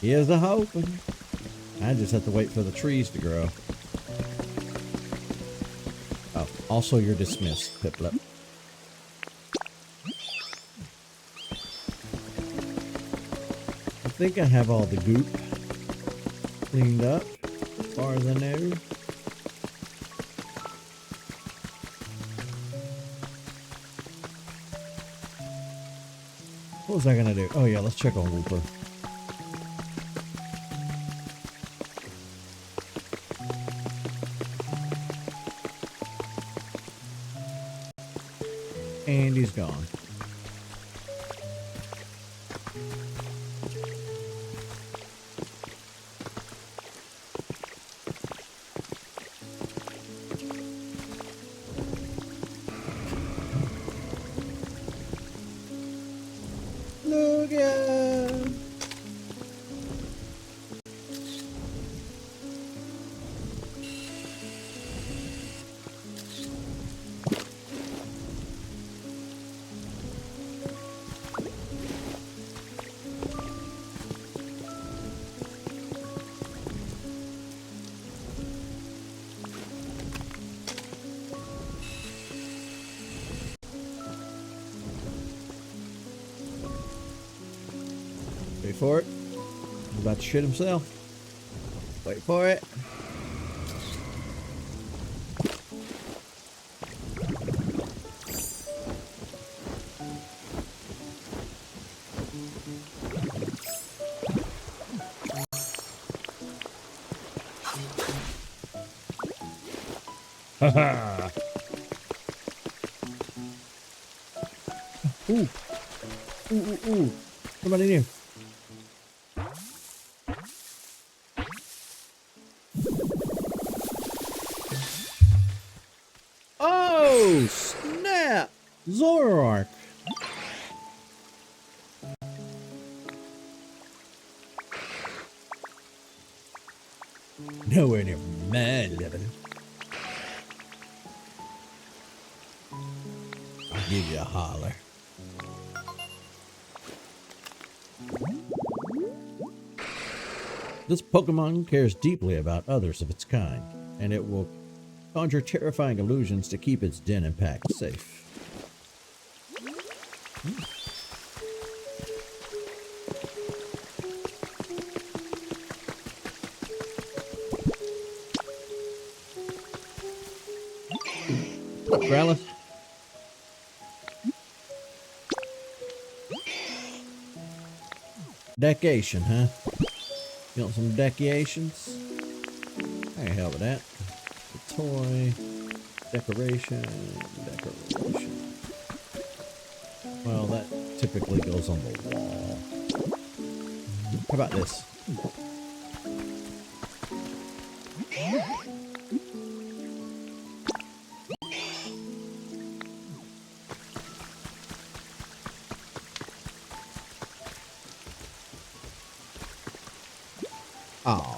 Here's the hoping. I just have to wait for the trees to grow. Oh, also you're dismissed, Piplup. I think I have all the goop cleaned up as far as I know. What was I gonna do? Oh yeah, let's check on Whooper. And he's gone. Look out! Wait for it. He's about to shit himself. Wait for it. Haha. Ooh. Ooh. Somebody new. Oh, snap! Zoroark. Nowhere near my level. I'll give you a holler. This Pokemon cares deeply about others of its kind, and it will conjure terrifying illusions to keep its den and pack safe. What's up, Growlithe? Deckation, huh? You want some decorations? I can help with that. A toy, decoration. Well, that typically goes on the wall. How about this? Oh.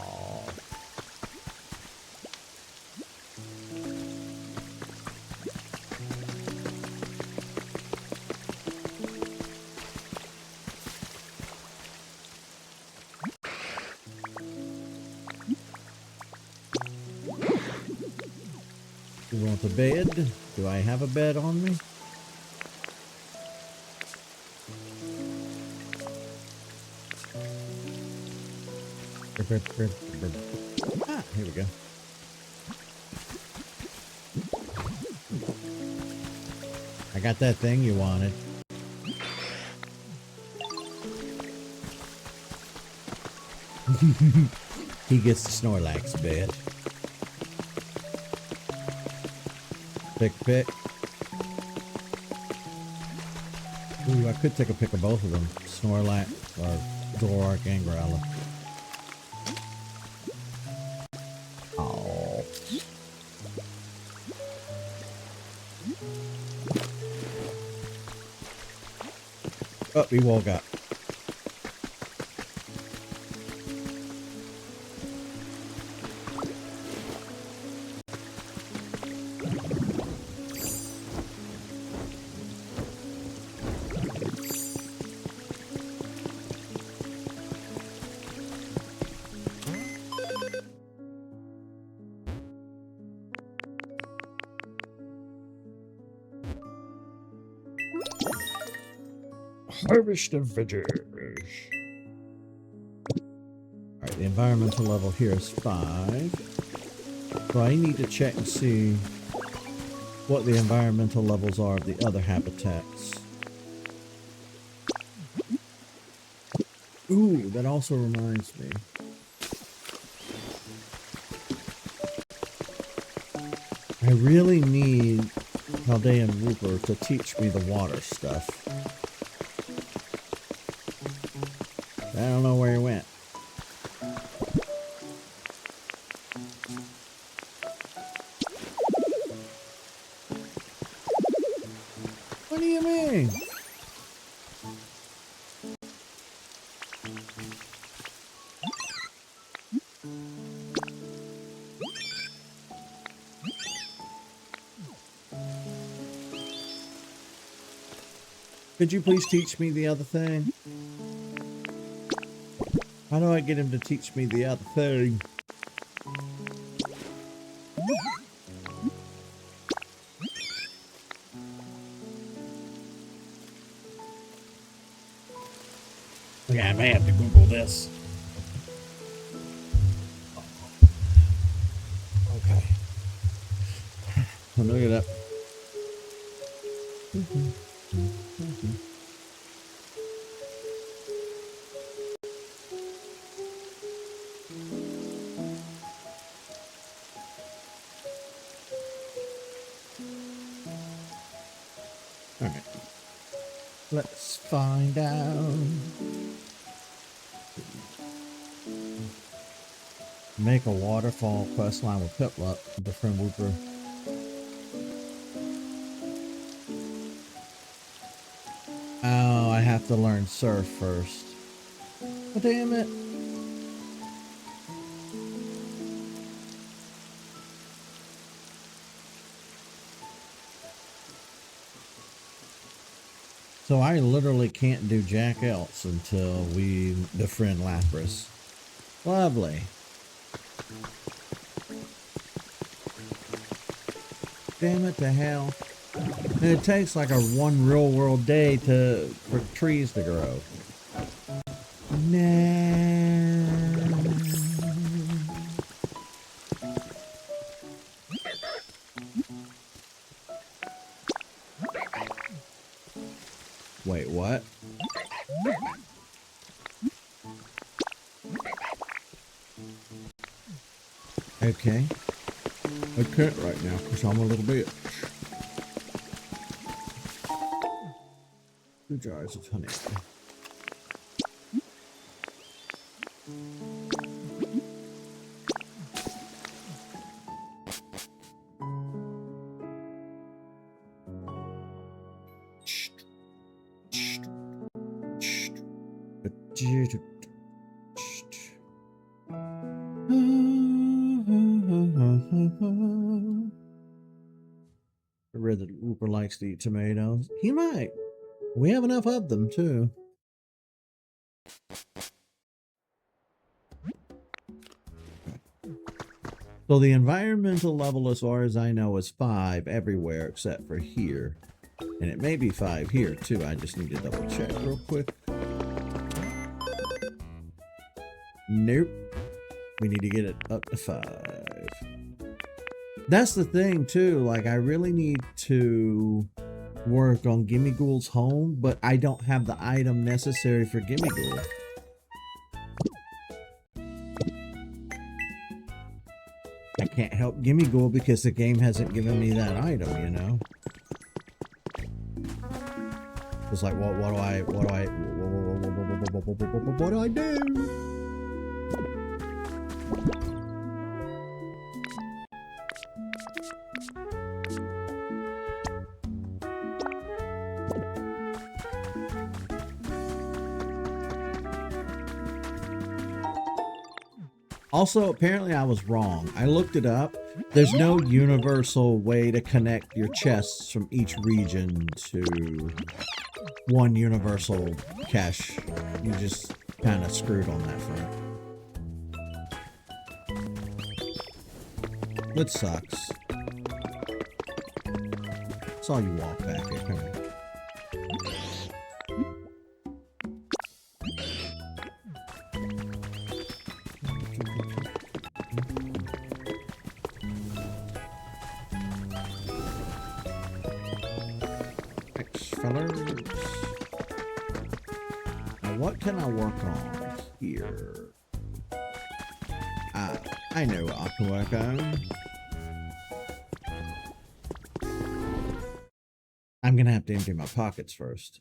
You want a bed? Do I have a bed on me? Ah, here we go. I got that thing you wanted. He gets the Snorlax bed. Pick. Ooh, I could take a pick of both of them. Snorlax or Zoroark and Growlithe. Oh. Oh, we woke up. Harvest of veggies. Alright, the environmental level here is 5. So I need to check and see what the environmental levels are of the other habitats. Ooh, that also reminds me. I really need Haldean Rupert to teach me the water stuff. I don't know where he went. What do you mean? Could you please teach me the other thing? How do I get him to teach me the other thing? Yeah, I may have to Google this. Okay. Look it up. All right. Let's find out. Make a waterfall quest line with Piplup, the friend Wooper. Oh, I have to learn surf first. Oh, damn it. So I literally can't do jack else until we befriend Lapras. Lovely. Damn it to hell. And it takes like a one real world day for trees to grow. No. Wait, what? Okay. I can't right now because I'm a little bitch. 2 jars of honey. I read that Rupert likes to eat tomatoes. He might. We have enough of them, too. So the environmental level, as far as I know, is 5 everywhere except for here. And it may be 5 here, too. I just need to double check real quick. Nope. We need to get it up to 5. That's the thing, too. Like, I really need to work on Gimme Ghoul's home, but I don't have the item necessary for Gimme Ghoul. I can't help Gimme Ghoul because the game hasn't given me that item, you know? It's like, what do I do? Also, apparently I was wrong. I looked it up. There's no universal way to connect your chests from each region to one universal cache. You just kind of screwed on that front. Which sucks. Saw you walk back here. Come here. Now, what can I work on here? I know what I can work on. I'm gonna have to empty my pockets first.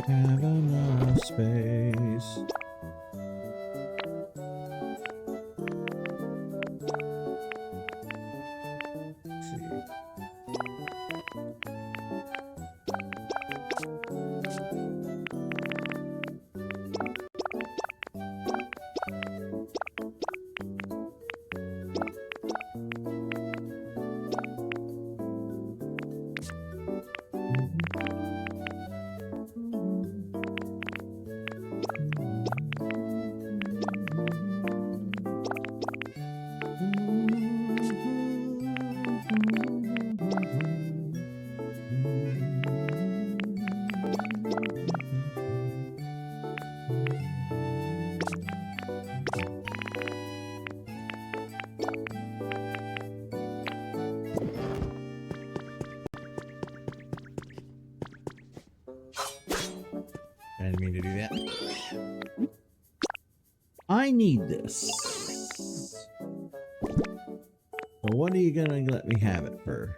Have enough space. Let's see. didn't mean to do that. I need this. So what are you gonna let me have it for?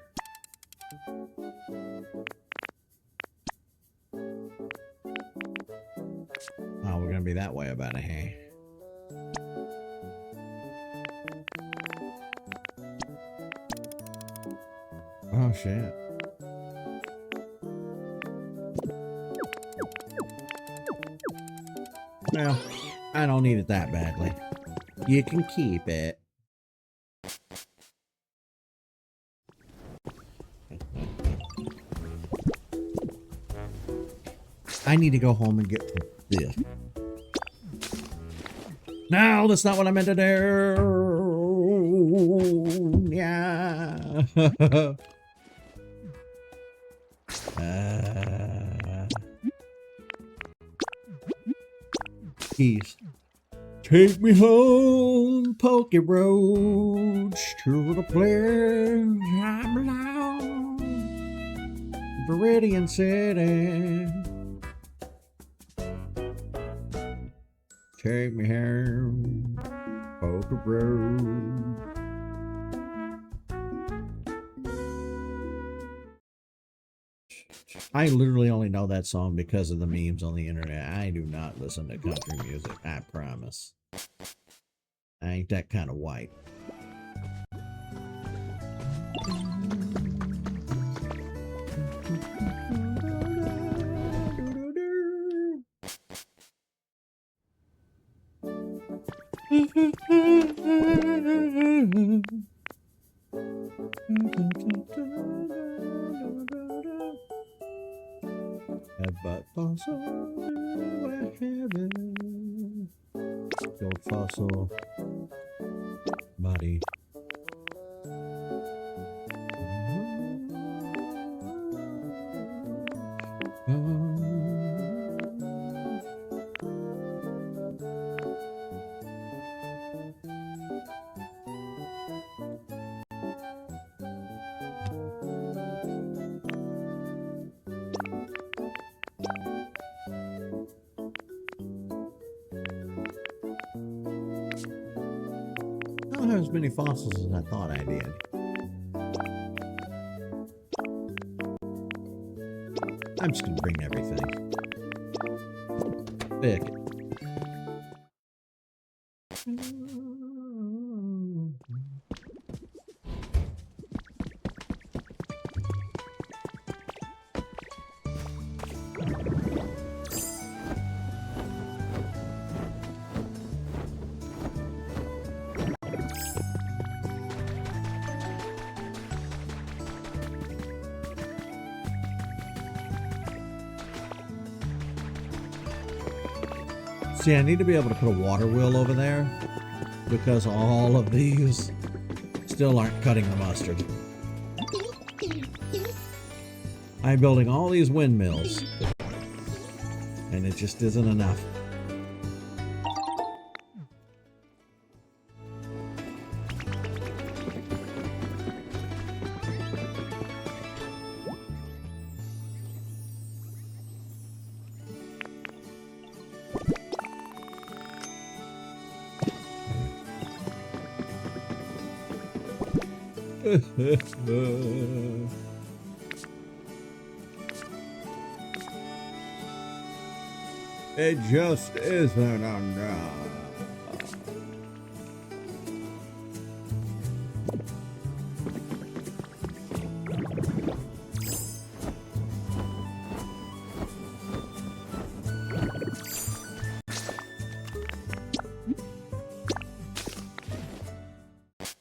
Oh, we're gonna be that way about it, hey? Oh shit. Well, I don't need it that badly. You can keep it. I need to go home and get this. No, that's not what I meant to do. Yeah. Keys. Take me home, Poke Roads, to the place I belong. Viridian City. Take me home, Poke Road. I literally only know that song because of the memes on the internet. I do not listen to country music, I promise. I ain't that kind of white. But fossil heaven, gold fossil body. I don't have as many fossils as I thought I did. I'm just gonna bring everything. Pick it. See, I need to be able to put a water wheel over there because all of these still aren't cutting the mustard. I'm building all these windmills and it just isn't enough. It just isn't enough.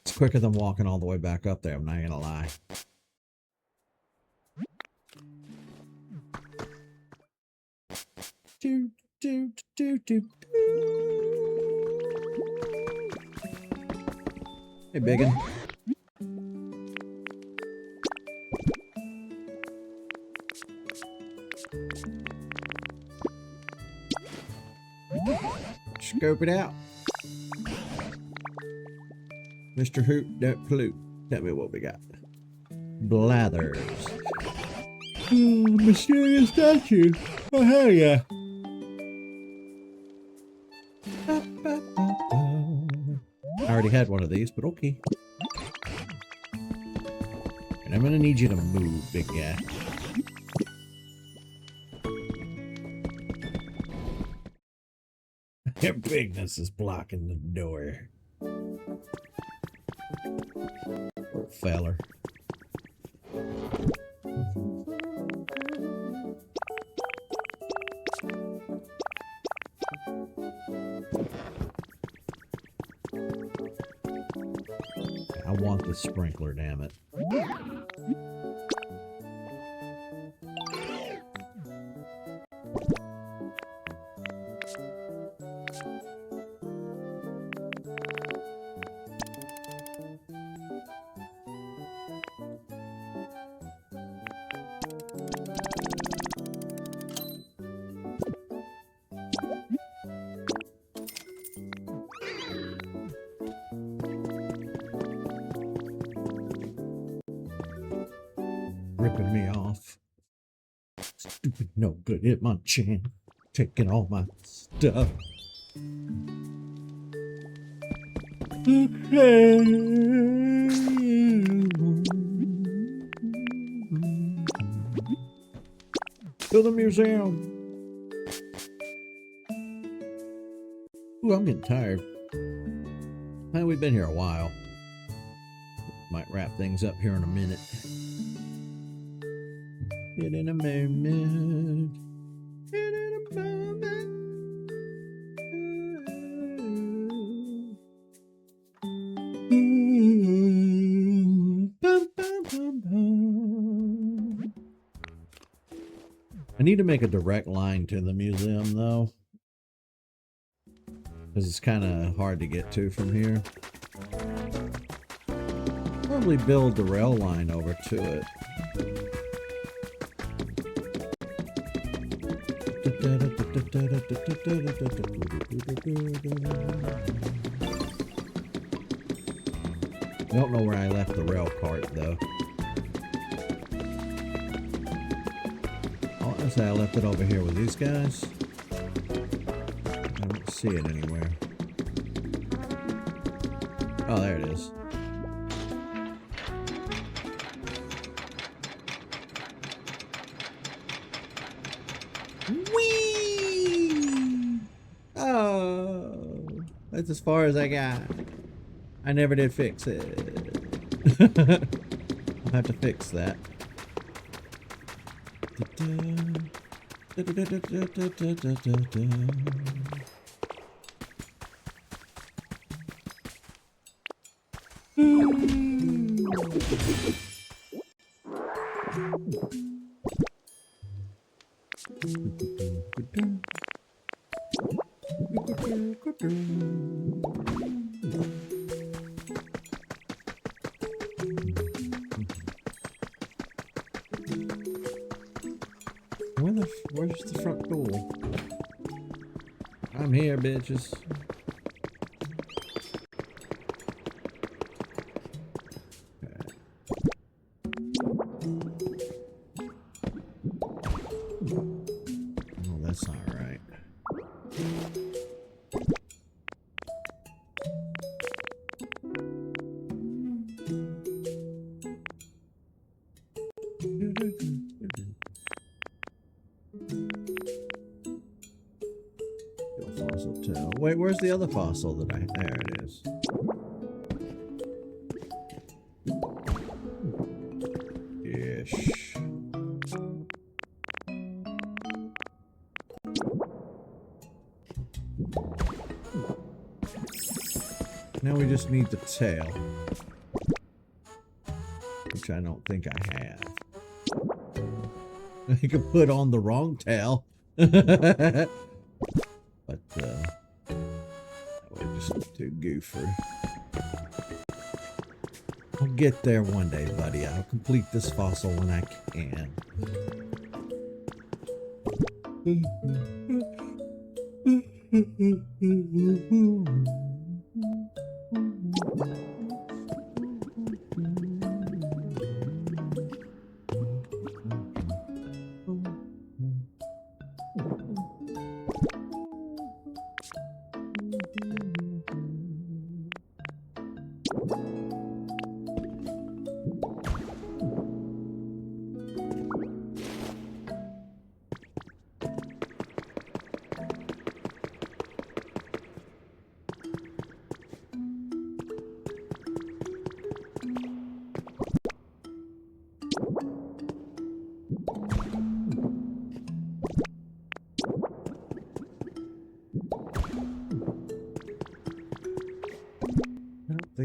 It's quicker than walking all the way back up there, I'm not gonna lie. Do, do, do, do, do. Hey, biggin. Scope it out. Mr. Hoot, don't pollute. Tell me what we got. Blathers. Mysterious statue. Oh, hell yeah. already had one of these, but okay. And I'm gonna need you to move, big guy. Your bigness is blocking the door. Poor feller. I want the sprinkler, damn it. Ripping me off. Stupid, no good Hitmonchan. Taking all my stuff. To the museum. Ooh, I'm getting tired. Well, we've been here a while. Might wrap things up here in a minute. In a moment. In a moment. Bum, bum, bum, bum. I need to make a direct line to the museum, though. Because it's kind of hard to get to from here. Probably build the rail line over to it. Don't know where I left the rail cart, though. Oh, I say I left it over here with these guys. I don't see it anywhere. Oh, there it is. Whee! Oh, that's as far as I got. I never did fix it. I'll have to fix that. Where's the front door? I'm here, bitches. Okay. Oh, that's not right. Fossil tail. Wait, where's the other fossil that I... There it is. Ish. Now we just need the tail. Which I don't think I have. I could put on the wrong tail. But, that would just too goofy. I'll get there one day, buddy. I'll complete this fossil when I can.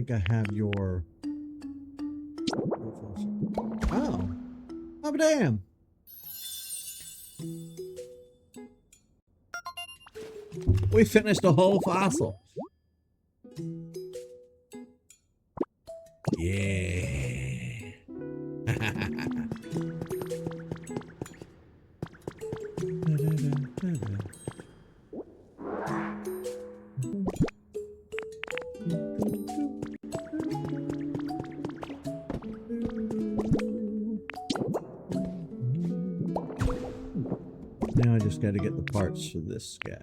think I have your... Oh. Oh, damn. We finished a whole fossil. Yeah. Now I just got to get the parts for this guy.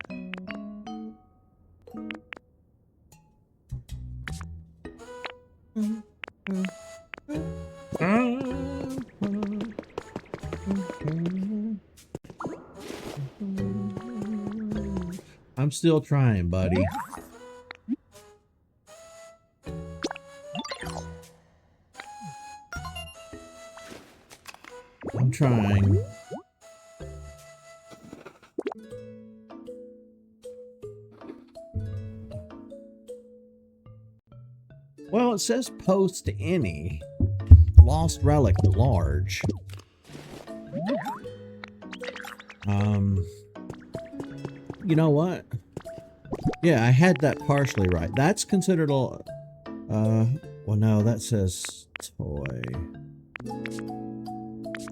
I'm still trying, buddy. I'm trying. Well, it says post any. Lost relic large. You know what? Yeah, I had that partially right. That's considered a... well, no, that says toy.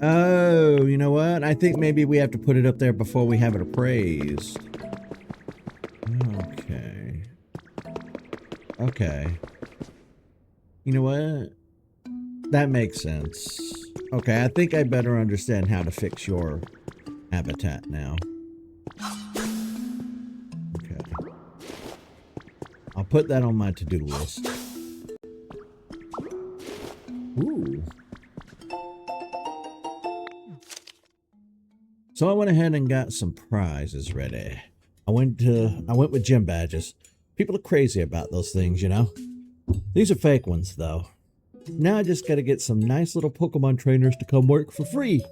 Oh, you know what? I think maybe we have to put it up there before we have it appraised. Okay. Okay. You know what? That makes sense. Okay, I think I better understand how to fix your habitat now. Okay. I'll put that on my to-do list. Ooh. So I went ahead and got some prizes ready. I went with gym badges. People are crazy about those things, you know. These are fake ones, though. Now I just gotta get some nice little Pokemon trainers to come work for free.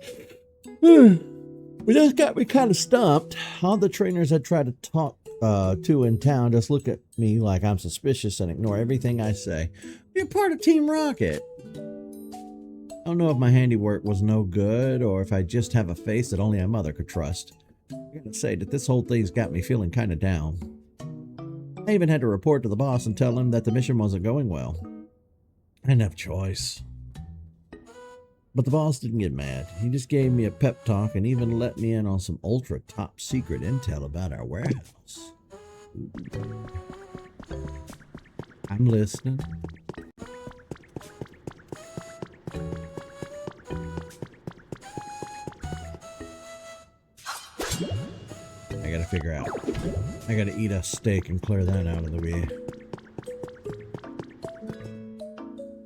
We just got me kind of stumped. All the trainers I try to talk to in town just look at me like I'm suspicious and ignore everything I say. You're part of Team Rocket. I don't know if my handiwork was no good or if I just have a face that only a mother could trust. I gotta say that this whole thing's got me feeling kind of down. I even had to report to the boss and tell him that the mission wasn't going well. I didn't have a choice. But the boss didn't get mad. He just gave me a pep talk and even let me in on some ultra top secret intel about our warehouse. I'm listening. I gotta figure out. I gotta eat a steak and clear that out of the way.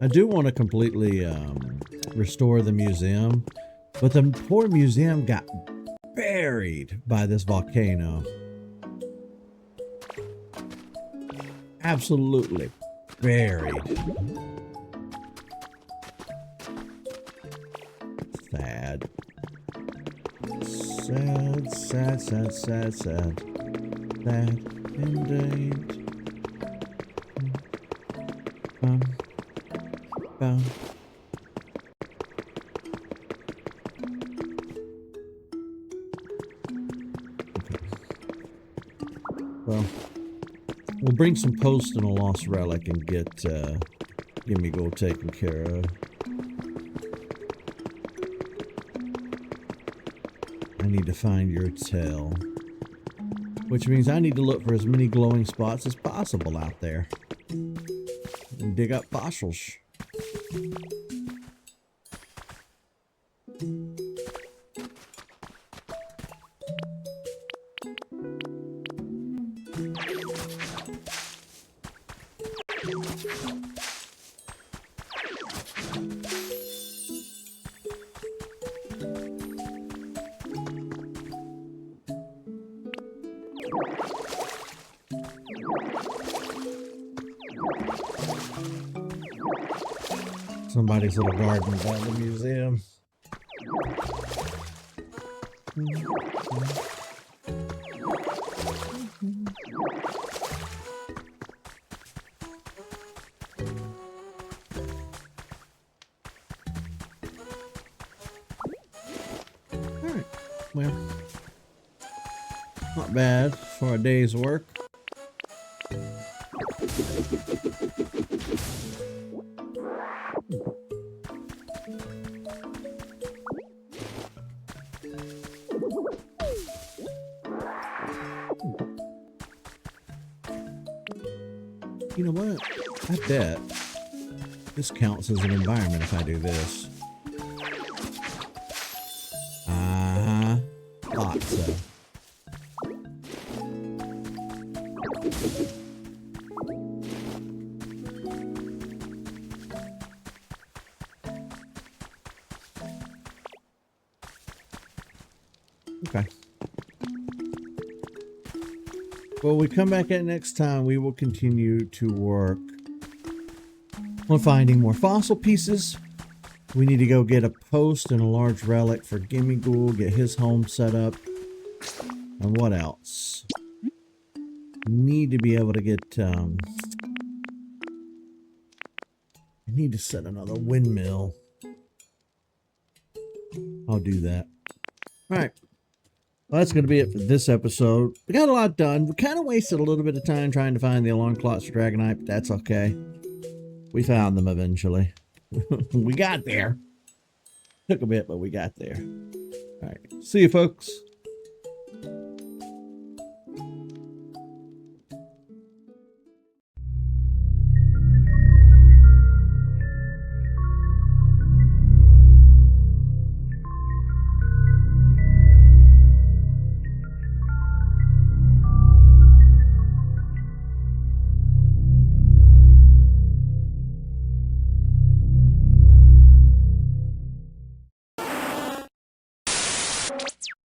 I do want to completely restore the museum, but the poor museum got buried by this volcano. Absolutely buried. Sad. Sad, sad, sad, sad, sad. Sad indeed. Well, we'll bring some post and a lost relic and get Gimme-Go taken care of. I need to find your tail, which means I need to look for as many glowing spots as possible out there and dig up fossils. Somebody's little garden by the museum. Alright. Well, not bad for a day's work. You know what? I bet this counts as an environment if I do this. Thought so. Okay. Well, we come back at next time, we will continue to work on finding more fossil pieces. We need to go get a post and a large relic for Gimme Ghoul, get his home set up. And what else? Need to be able to get, I need to set another windmill. I'll do that. All right. Well, that's going to be it for this episode. We got a lot done. We kind of wasted a little bit of time trying to find the alarm clocks for Dragonite, but that's okay. We found them eventually. We got there. Took a bit, but we got there. All right. See you, folks.